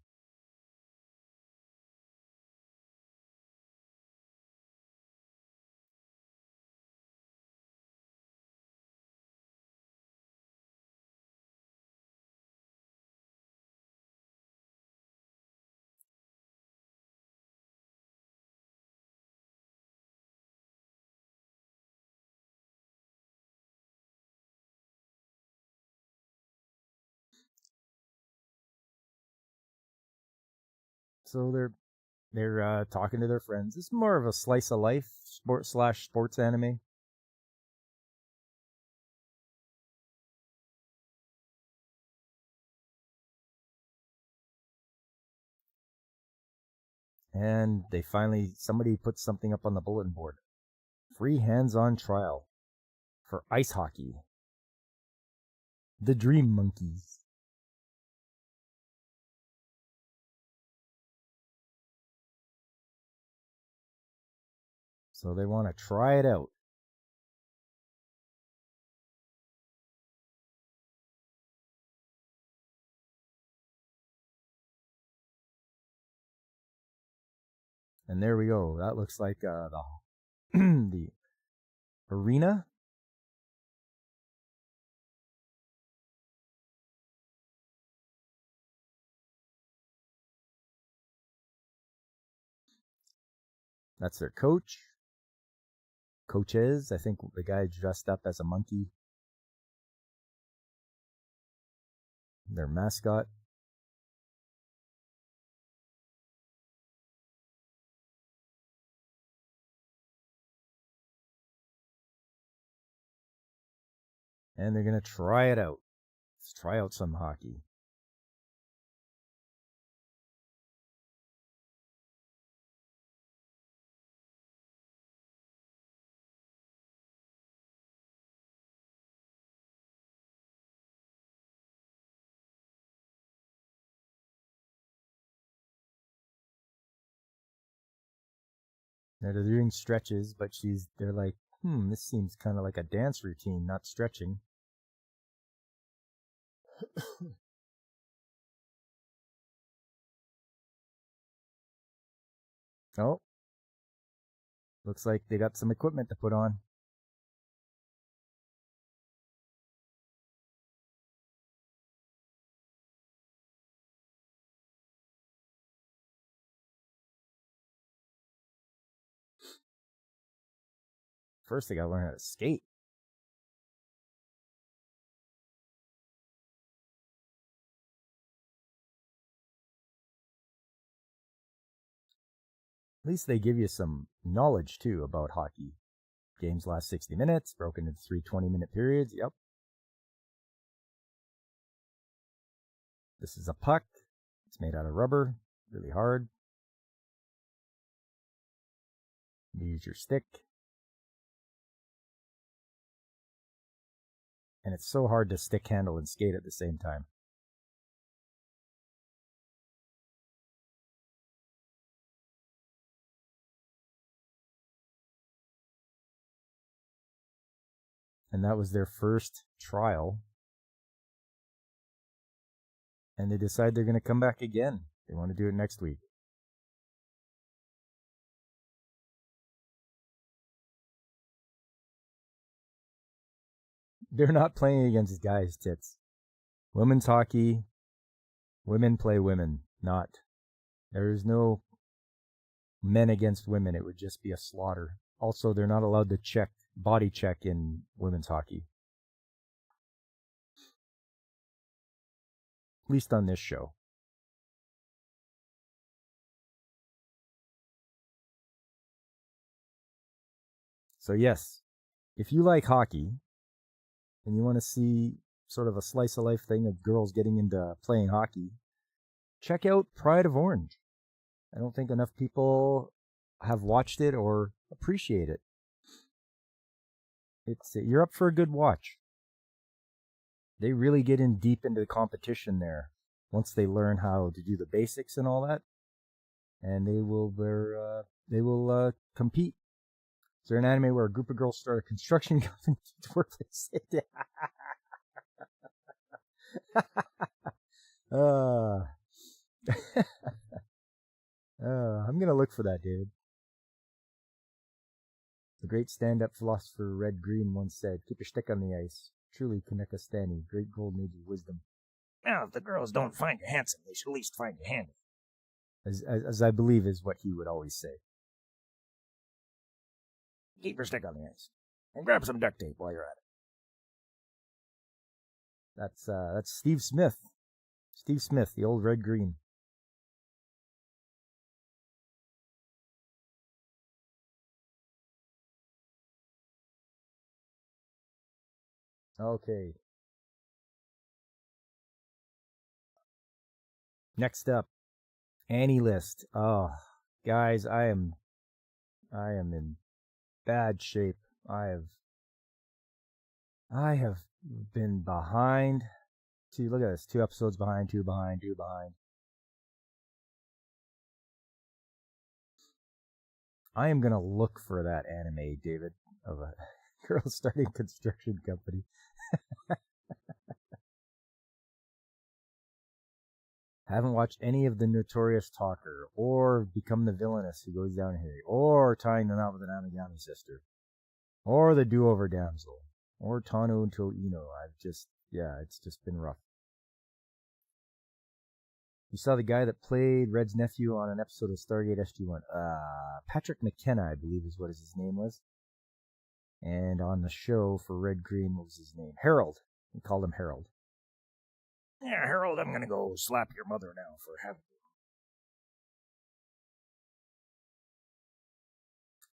So they're talking to their friends. It's more of a slice of life sports anime. And somebody puts something up on the bulletin board. Free hands-on trial for ice hockey. The Dream Monkeys. So they want to try it out. And there we go. That looks like the the arena. That's their coach. Coaches. I think the guy dressed up as a monkey. Their mascot. And they're going to try it out. Let's try out some hockey. Now they're doing stretches, but they're like, this seems kind of like a dance routine, not stretching. Oh, looks like they got some equipment to put on. First, they gotta learn how to skate. At least they give you some knowledge, too, about hockey. Games last 60 minutes, broken into 3 20-minute periods. Yep. This is a puck. It's made out of rubber, really hard. You use your stick. And it's so hard to stick handle and skate at the same time. And that was their first trial. And they decide they're going to come back again. They want to do it next week. They're not playing against guys' tits. Women's hockey, women play women, not. There's no men against women. It would just be a slaughter. Also, they're not allowed to body check in women's hockey. At least on this show. So yes, if you like hockey and you want to see sort of a slice of life thing of girls getting into playing hockey, check out Pride of Orange. I don't think enough people have watched it or appreciate it. You're up for a good watch. They really get in deep into the competition there once they learn how to do the basics and all that, and they will compete. Is there an anime where a group of girls start a construction company to work for safety? I'm gonna look for that, David. The great stand-up philosopher Red Green once said, "Keep your stick on the ice. Truly, Kaneka Stani, great golden age of wisdom." Now, if the girls don't find you handsome, they should at least find you handy. As I believe is what he would always say. Keep your stick on the ice. And grab some duct tape while you're at it. That's Steve Smith. Steve Smith, the old Red Green. Okay. Next up, Annie List. Oh, guys, I am in bad shape. I have been behind. Look at this, 2 episodes behind, 2 behind, 2 behind. I am gonna look for that anime, David, of a girl starting a construction company. Haven't watched any of the Notorious Talker, or Become the Villainess Who Goes Down Here, or Tying the Knot with an Amigami Sister, or The Do-Over Damsel, or Tano to Ino. It's just been rough. You saw the guy that played Red's nephew on an episode of Stargate SG-1. Patrick McKenna, I believe is what his name was. And on the show for Red Green, what was his name? Harold. We called him Harold. Yeah, Harold, I'm gonna go slap your mother now for having you.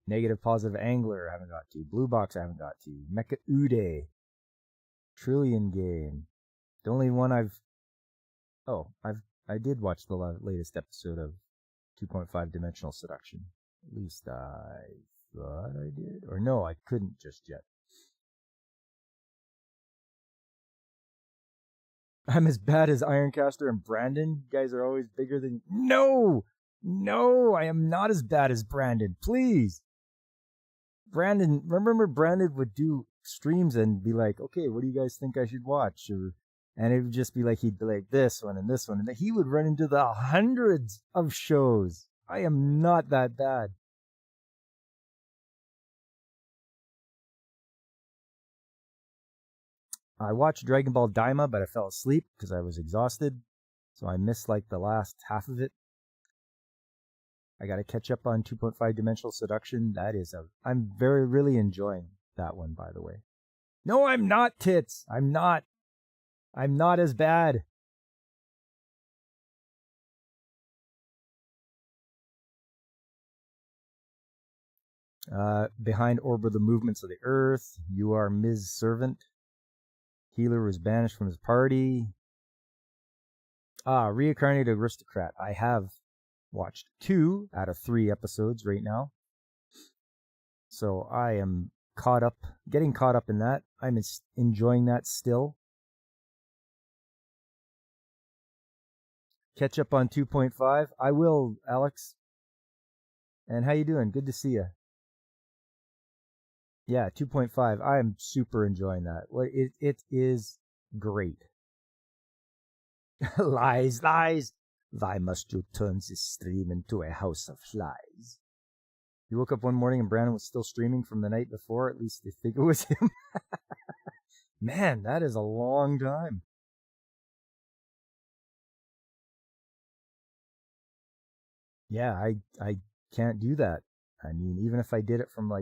Negative Positive Angler, I haven't got to. Blue Box, I haven't got to. Mecha Ude. Trillion Game. The only one I did watch the latest episode of 2.5 Dimensional Seduction. At least I thought I did. Or no, I couldn't just yet. I'm as bad as Ironcaster and Brandon. You guys are always bigger than... No, I am not as bad as Brandon. Please. Remember Brandon would do streams and be like, okay, what do you guys think I should watch? And it would just be like, he'd be like this one and this one. And he would run into the hundreds of shows. I am not that bad. I watched Dragon Ball Daima, but I fell asleep because I was exhausted. So I missed like the last half of it. I got to catch up on 2.5 Dimensional Seduction. I'm really enjoying that one, by the way. No, I'm not, tits. I'm not as bad. Behind orb of the movements of the earth. You are Ms. Servant. Healer was banished from his party. Reincarnated Aristocrat. I have watched 2 out of 3 episodes right now. So I am getting caught up in that. I'm enjoying that still. Catch up on 2.5. I will, Alex. And how you doing? Good to see you. Yeah, 2.5. I am super enjoying that. It is great. Lies. Why must you turn this stream into a house of lies? You woke up one morning and Brandon was still streaming from the night before. At least they think it was him. Man, that is a long time. Yeah, I can't do that. I mean, even if I did it from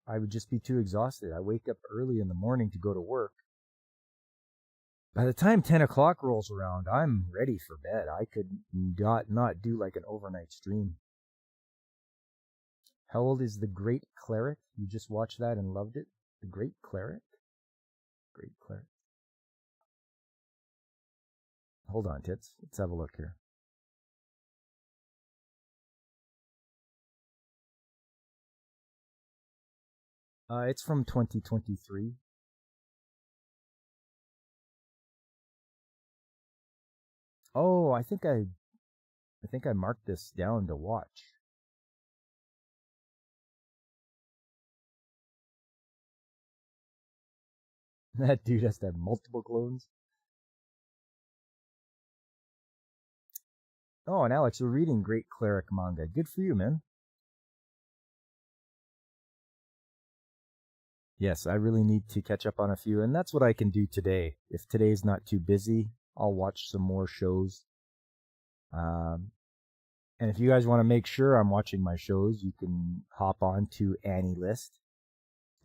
I would just be too exhausted. I wake up early in the morning to go to work. By the time 10 o'clock rolls around, I'm ready for bed. I could not do like an overnight stream. How old is The Great Cleric? You just watched that and loved it? The Great Cleric? Great Cleric. Hold on, tits. Let's have a look here. It's from 2023. Oh, I think I marked this down to watch. That dude has to have multiple clones. Oh, and Alex, you're reading Great Cleric manga. Good for you, man. Yes, I really need to catch up on a few, and that's what I can do today. If today's not too busy, I'll watch some more shows. And if you guys want to make sure I'm watching my shows, you can hop on to Annie List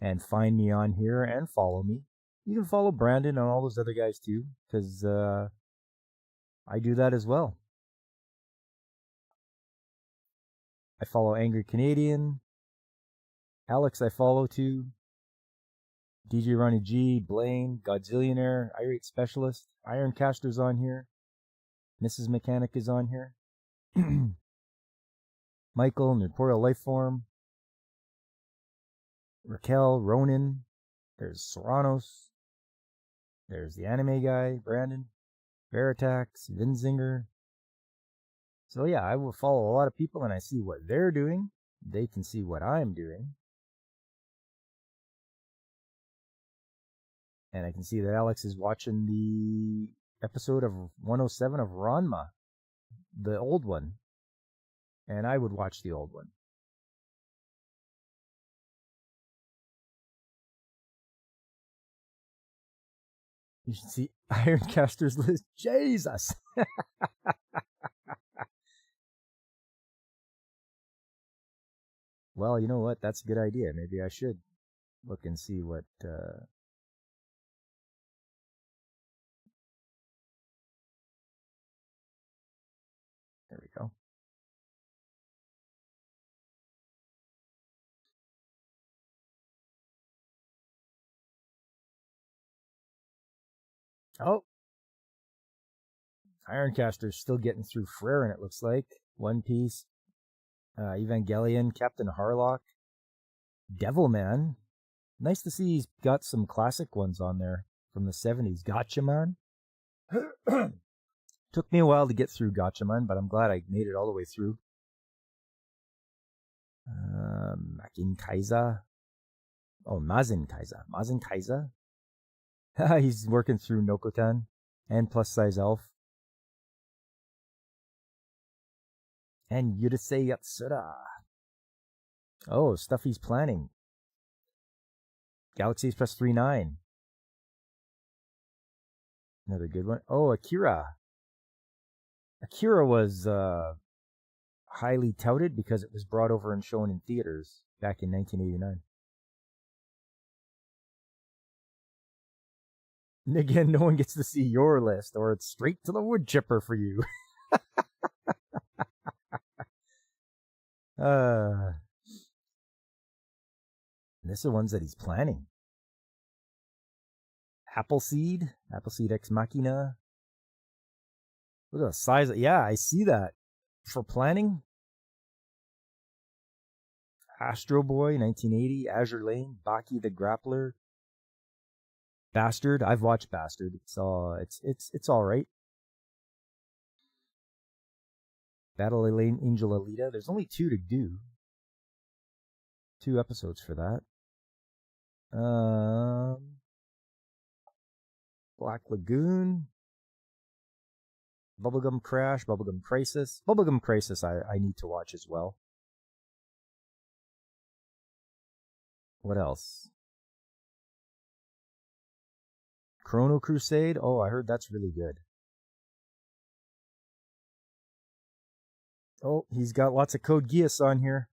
and find me on here and follow me. You can follow Brandon and all those other guys too, because I do that as well. I follow Angry Canadian. Alex I follow too. DJ Ronnie G, Blaine, Godzillionaire, Irate Specialist, Ironcaster's on here. Mrs. Mechanic is on here. Michael, Nurporeal Lifeform. Raquel, Ronan. There's Serranos. There's the anime guy, Brandon. Veritax, Vinzinger. So yeah, I will follow a lot of people and I see what they're doing. They can see what I'm doing. And I can see that Alex is watching the episode of 107 of Ranma, the old one. And I would watch the old one. You should see Ironcaster's list. Jesus! Well, you know what? That's a good idea. Maybe I should look and see what... There we go. Oh! Ironcaster's still getting through Freyrin, it looks like. One Piece, Evangelion, Captain Harlock, Devilman. Nice to see he's got some classic ones on there from the 70s. Gatchaman. Took me a while to get through Gatchaman, but I'm glad I made it all the way through. Makin Kaiser. Oh, Mazin Kaiser. Mazin Kaiser. He's working through Nokotan and Plus Size Elf. And Yurusei Yatsura. Oh, stuff he's planning. Galaxy Express 39. Another good one. Oh, Akira. Akira was highly touted because it was brought over and shown in theaters back in 1989. And again, no one gets to see your list, or it's straight to the wood chipper for you. This is the ones that he's planning. Appleseed Ex Machina. Look at the size. Yeah, I see that. For planning. Astro Boy, 1980. Azure Lane. Baki the Grappler. Bastard. I've watched Bastard. It's all right. Battle Angel Alita. There's only 2 to do. 2 episodes for that. Black Lagoon. Bubblegum Crash. Bubblegum Crisis. Bubblegum Crisis I need to watch as well. What else? Chrono Crusade. Oh, I heard that's really good. Oh, he's got lots of Code Geass on here.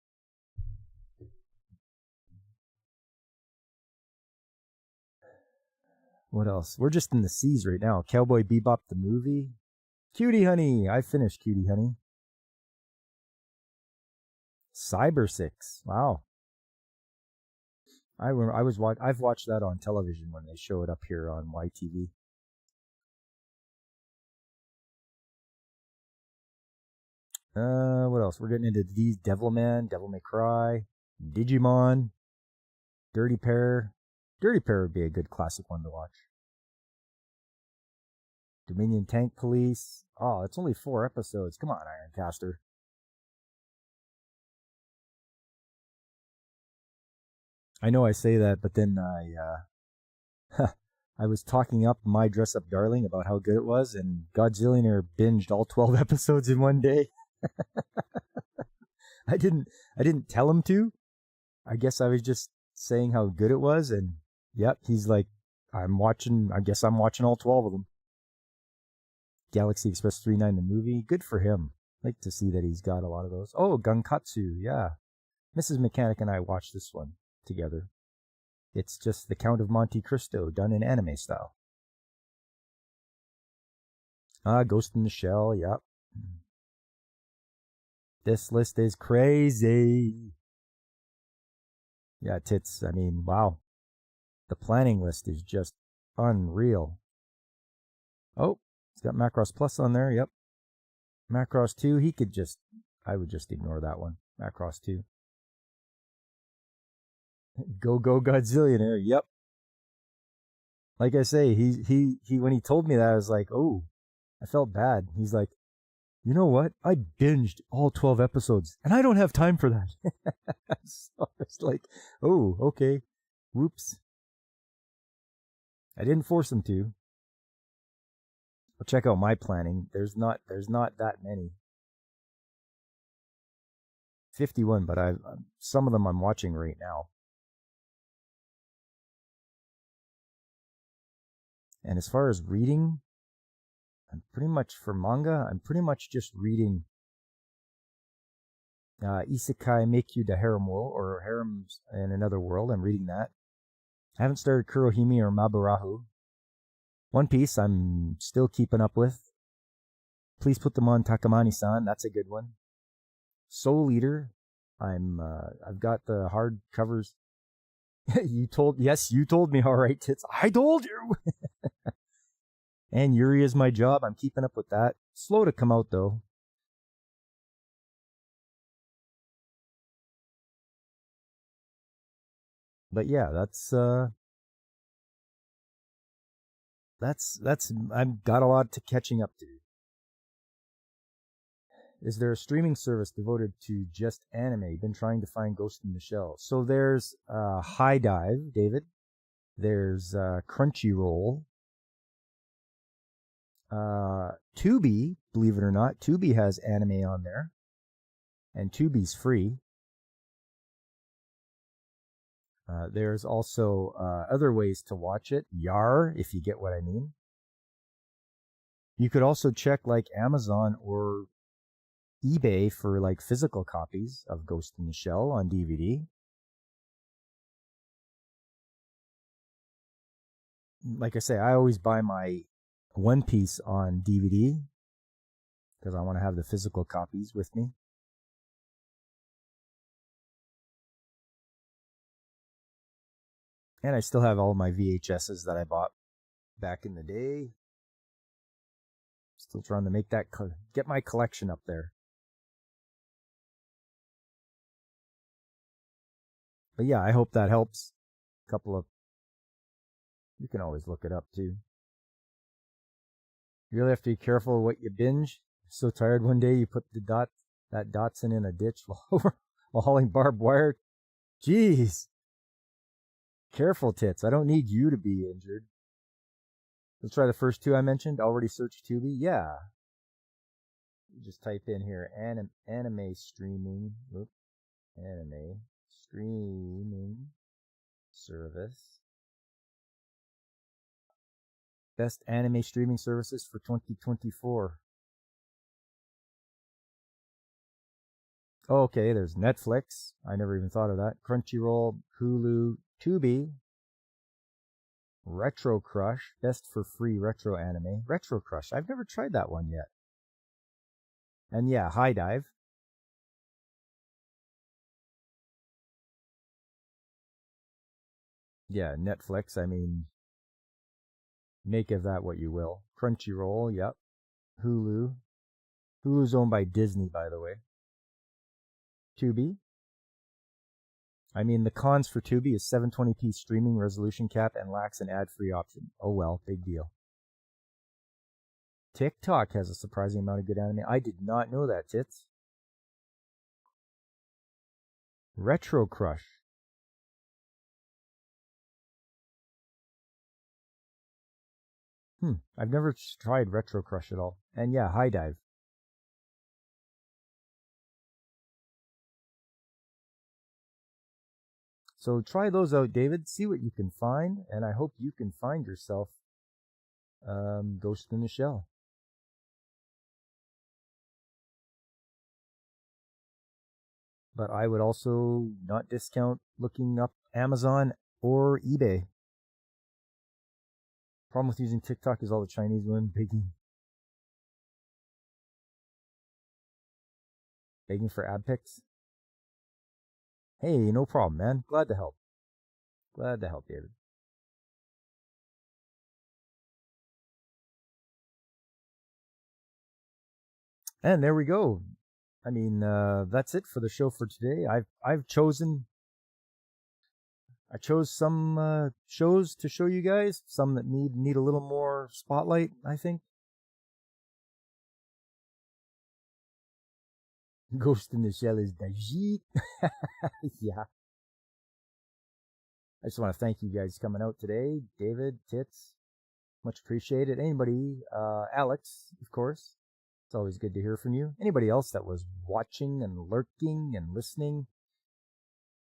What else? We're just in the seas right now. Cowboy Bebop the movie. Cutie Honey. I finished Cutie Honey. Cyber 6. Wow. I've watched that on television when they show it up here on YTV. What else? We're getting into these: Devilman, Devil May Cry, Digimon, Dirty Pair. Dirty Pair would be a good classic one to watch. Dominion Tank Police. Oh, it's only 4 episodes. Come on, Ironcaster. I know I say that, but then I was talking up My Dress Up Darling about how good it was, and Godzillionaire binged all 12 episodes in one day. I didn't tell him to. I guess I was just saying how good it was, and yep, he's like, I guess I'm watching all 12 of them. Galaxy Express 39, the movie. Good for him. Like to see that he's got a lot of those. Oh, Gunkatsu, yeah. Mrs. Mechanic and I watched this one together. It's just the Count of Monte Cristo done in anime style. Ghost in the Shell, yep. This list is crazy. Yeah, tits. I mean, wow. The planning list is just unreal. Oh, it's got Macross Plus on there, yep. Macross 2, I would just ignore that one. Macross 2. Go Godzillionaire, yep. Like I say, he when he told me that, I was like, oh, I felt bad. He's like, you know what? I binged all 12 episodes, and I don't have time for that. So it's like, oh, okay. Whoops. I didn't force him to. I'll check out my planning. There's not that many. 51, but some of them I'm watching right now. And as far as reading, I'm pretty much just reading Isekai Make You the Harem World, or Harems in Another World. I'm reading that. I haven't started Kurohime or Mabarahu. One Piece I'm still keeping up with. Please Put Them on Takamani-san. That's a good one. Soul Eater. I've got the hard covers. You told me, all right, tits. I told you. And Yuri Is My Job. I'm keeping up with that. Slow to come out though. But yeah, I've got a lot to catching up to. Is there a streaming service devoted to just anime? Been trying to find Ghost in the Shell. So there's High Dive, David. There's Crunchyroll. Tubi, believe it or not, Tubi has anime on there. And Tubi's free. There's also other ways to watch it. Yar, if you get what I mean. You could also check like Amazon or eBay for like physical copies of Ghost in the Shell on DVD. Like I say, I always buy my One Piece on DVD because I want to have the physical copies with me. And I still have all my VHSs that I bought back in the day. Still trying to make that get my collection up there. But yeah, I hope that helps. A couple of, you can always look it up too. You really have to be careful what you binge. So tired one day you put that Datsun in a ditch while hauling barbed wire. Jeez. Careful, tits. I don't need you to be injured. Let's try the first two I mentioned. Already searched Tubi? Yeah. You just type in here anime streaming. Whoop. Anime streaming service. Best anime streaming services for 2024. Oh, okay, there's Netflix. I never even thought of that. Crunchyroll, Hulu, Tubi, Retro Crush, best for free retro anime. Retro Crush, I've never tried that one yet. And yeah, High Dive. Yeah, Netflix, I mean, make of that what you will. Crunchyroll, yep. Hulu. Hulu's owned by Disney, by the way. Tubi. I mean, the cons for Tubi is 720p streaming resolution cap and lacks an ad-free option. Oh well, big deal. TikTok has a surprising amount of good anime. I did not know that, tits. Retro Crush. I've never tried Retro Crush at all. And yeah, High Dive. So try those out, David. See what you can find, and I hope you can find yourself Ghost in the Shell. But I would also not discount looking up Amazon or eBay. Problem with using TikTok is all the Chinese women begging for ad pics. Hey, no problem, man. Glad to help. Glad to help, David. And there we go. I mean, that's it for the show for today. I chose some shows to show you guys. Some that need a little more spotlight, I think. Ghost in the Shell is Dajit. Yeah. I just want to thank you guys coming out today. David, Tits, much appreciated. Anybody, Alex, of course. It's always good to hear from you. Anybody else that was watching and lurking and listening,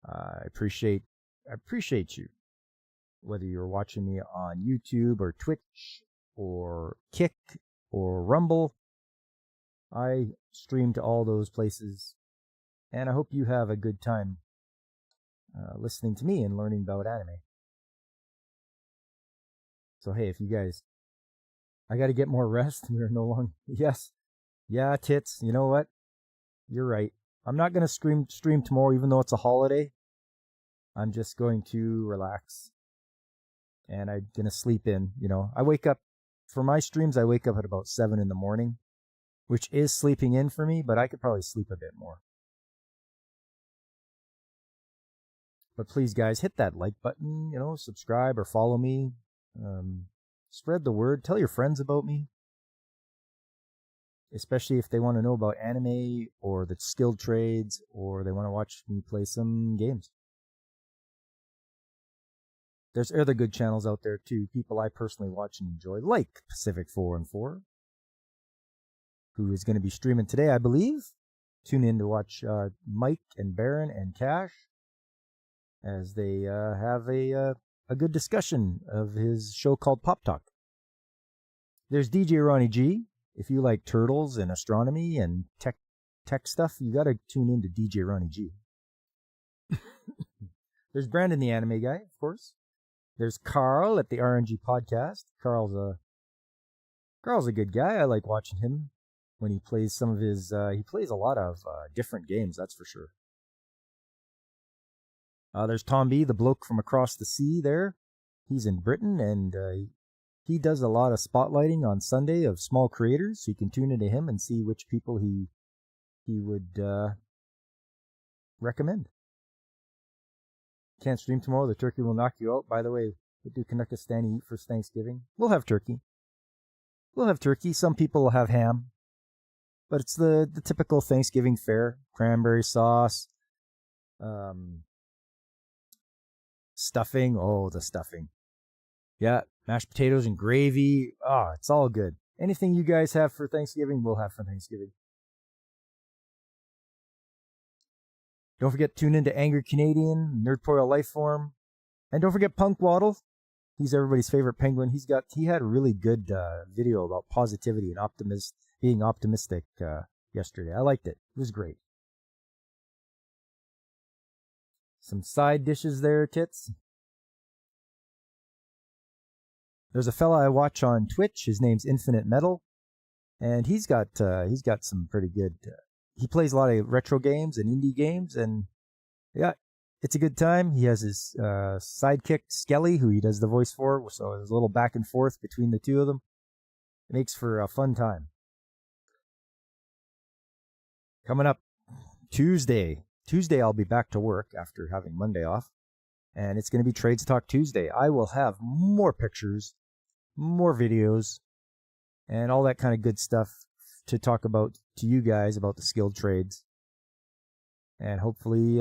I appreciate you. Whether you're watching me on YouTube or Twitch or Kick or Rumble, I stream to all those places, and I hope you have a good time listening to me and learning about anime. So hey, if you guys, I got to get more rest. We're no longer, yes, yeah, tits. You know what? You're right. I'm not gonna stream tomorrow, even though it's a holiday. I'm just going to relax, and I'm gonna sleep in. You know, I wake up for my streams. I wake up at about 7 in the morning, which is sleeping in for me, but I could probably sleep a bit more. But please, guys, hit that like button, you know, subscribe or follow me. Spread the word. Tell your friends about me. Especially if they want to know about anime or the skilled trades or they want to watch me play some games. There's other good channels out there too, people I personally watch and enjoy, like Pacific 4 and 4, who is going to be streaming today, I believe. Tune in to watch Mike and Baron and Cash as they have a good discussion of his show called Pop Talk. There's DJ Ronnie G. If you like turtles and astronomy and tech stuff, you got to tune in to DJ Ronnie G. There's Brandon the Anime Guy, of course. There's Carl at the RNG Podcast. Carl's a good guy. I like watching him when he plays some of his. He plays a lot of different games, that's for sure. There's Tom B, the bloke from across the sea there. He's in Britain, and he does a lot of spotlighting on Sunday of small creators, so you can tune into him and see which people he would recommend. Can't stream tomorrow. The turkey will knock you out. By the way, what do Canuckistani eat for Thanksgiving? We'll have turkey. Some people will have ham. But it's the typical Thanksgiving fare. Cranberry sauce. Stuffing. Oh, the stuffing. Yeah, mashed potatoes and gravy. Ah, it's all good. Anything you guys have for Thanksgiving, we'll have for Thanksgiving. Don't forget to tune into Angry Canadian, Nerdpoil Lifeform. And don't forget Punk Waddle. He's everybody's favorite penguin. He had a really good video about positivity and being optimistic yesterday. I liked it. It was great. Some side dishes there, tits. There's a fella I watch on Twitch. His name's Infinite Metal, and he's got some pretty good. He plays a lot of retro games and indie games, and yeah, it's a good time. He has his sidekick Skelly, who he does the voice for, so there's a little back and forth between the two of them. It makes for a fun time. Coming up Tuesday, I'll be back to work after having Monday off, and it's going to be Trades Talk Tuesday. I will have more pictures, more videos, and all that kind of good stuff to talk about to you guys about the skilled trades. And hopefully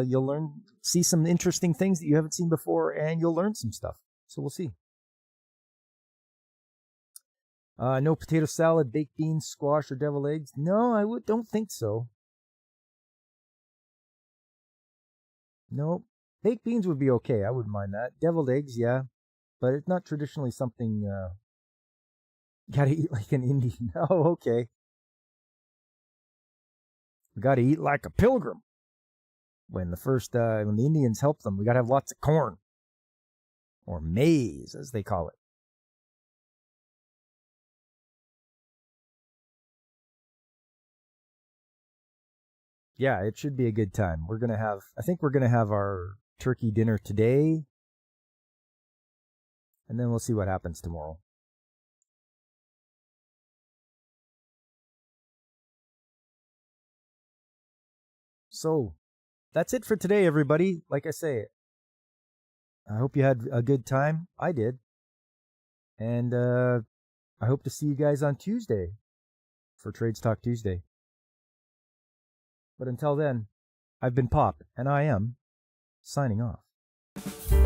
you'll see some interesting things that you haven't seen before, and you'll learn some stuff. So we'll see. No potato salad, baked beans, squash, or deviled eggs. No, I don't think so. Nope. Baked beans would be okay. I wouldn't mind that. Deviled eggs, yeah. But it's not traditionally something gotta eat like an Indian. Oh, okay. We gotta eat like a pilgrim. When the Indians helped them, we gotta have lots of corn. Or maize, as they call it. Yeah, it should be a good time. I think we're gonna have our turkey dinner today. And then we'll see what happens tomorrow. So, that's it for today, everybody. Like I say, I hope you had a good time. I did. And I hope to see you guys on Tuesday for Trades Talk Tuesday. But until then, I've been Pop, and I am signing off.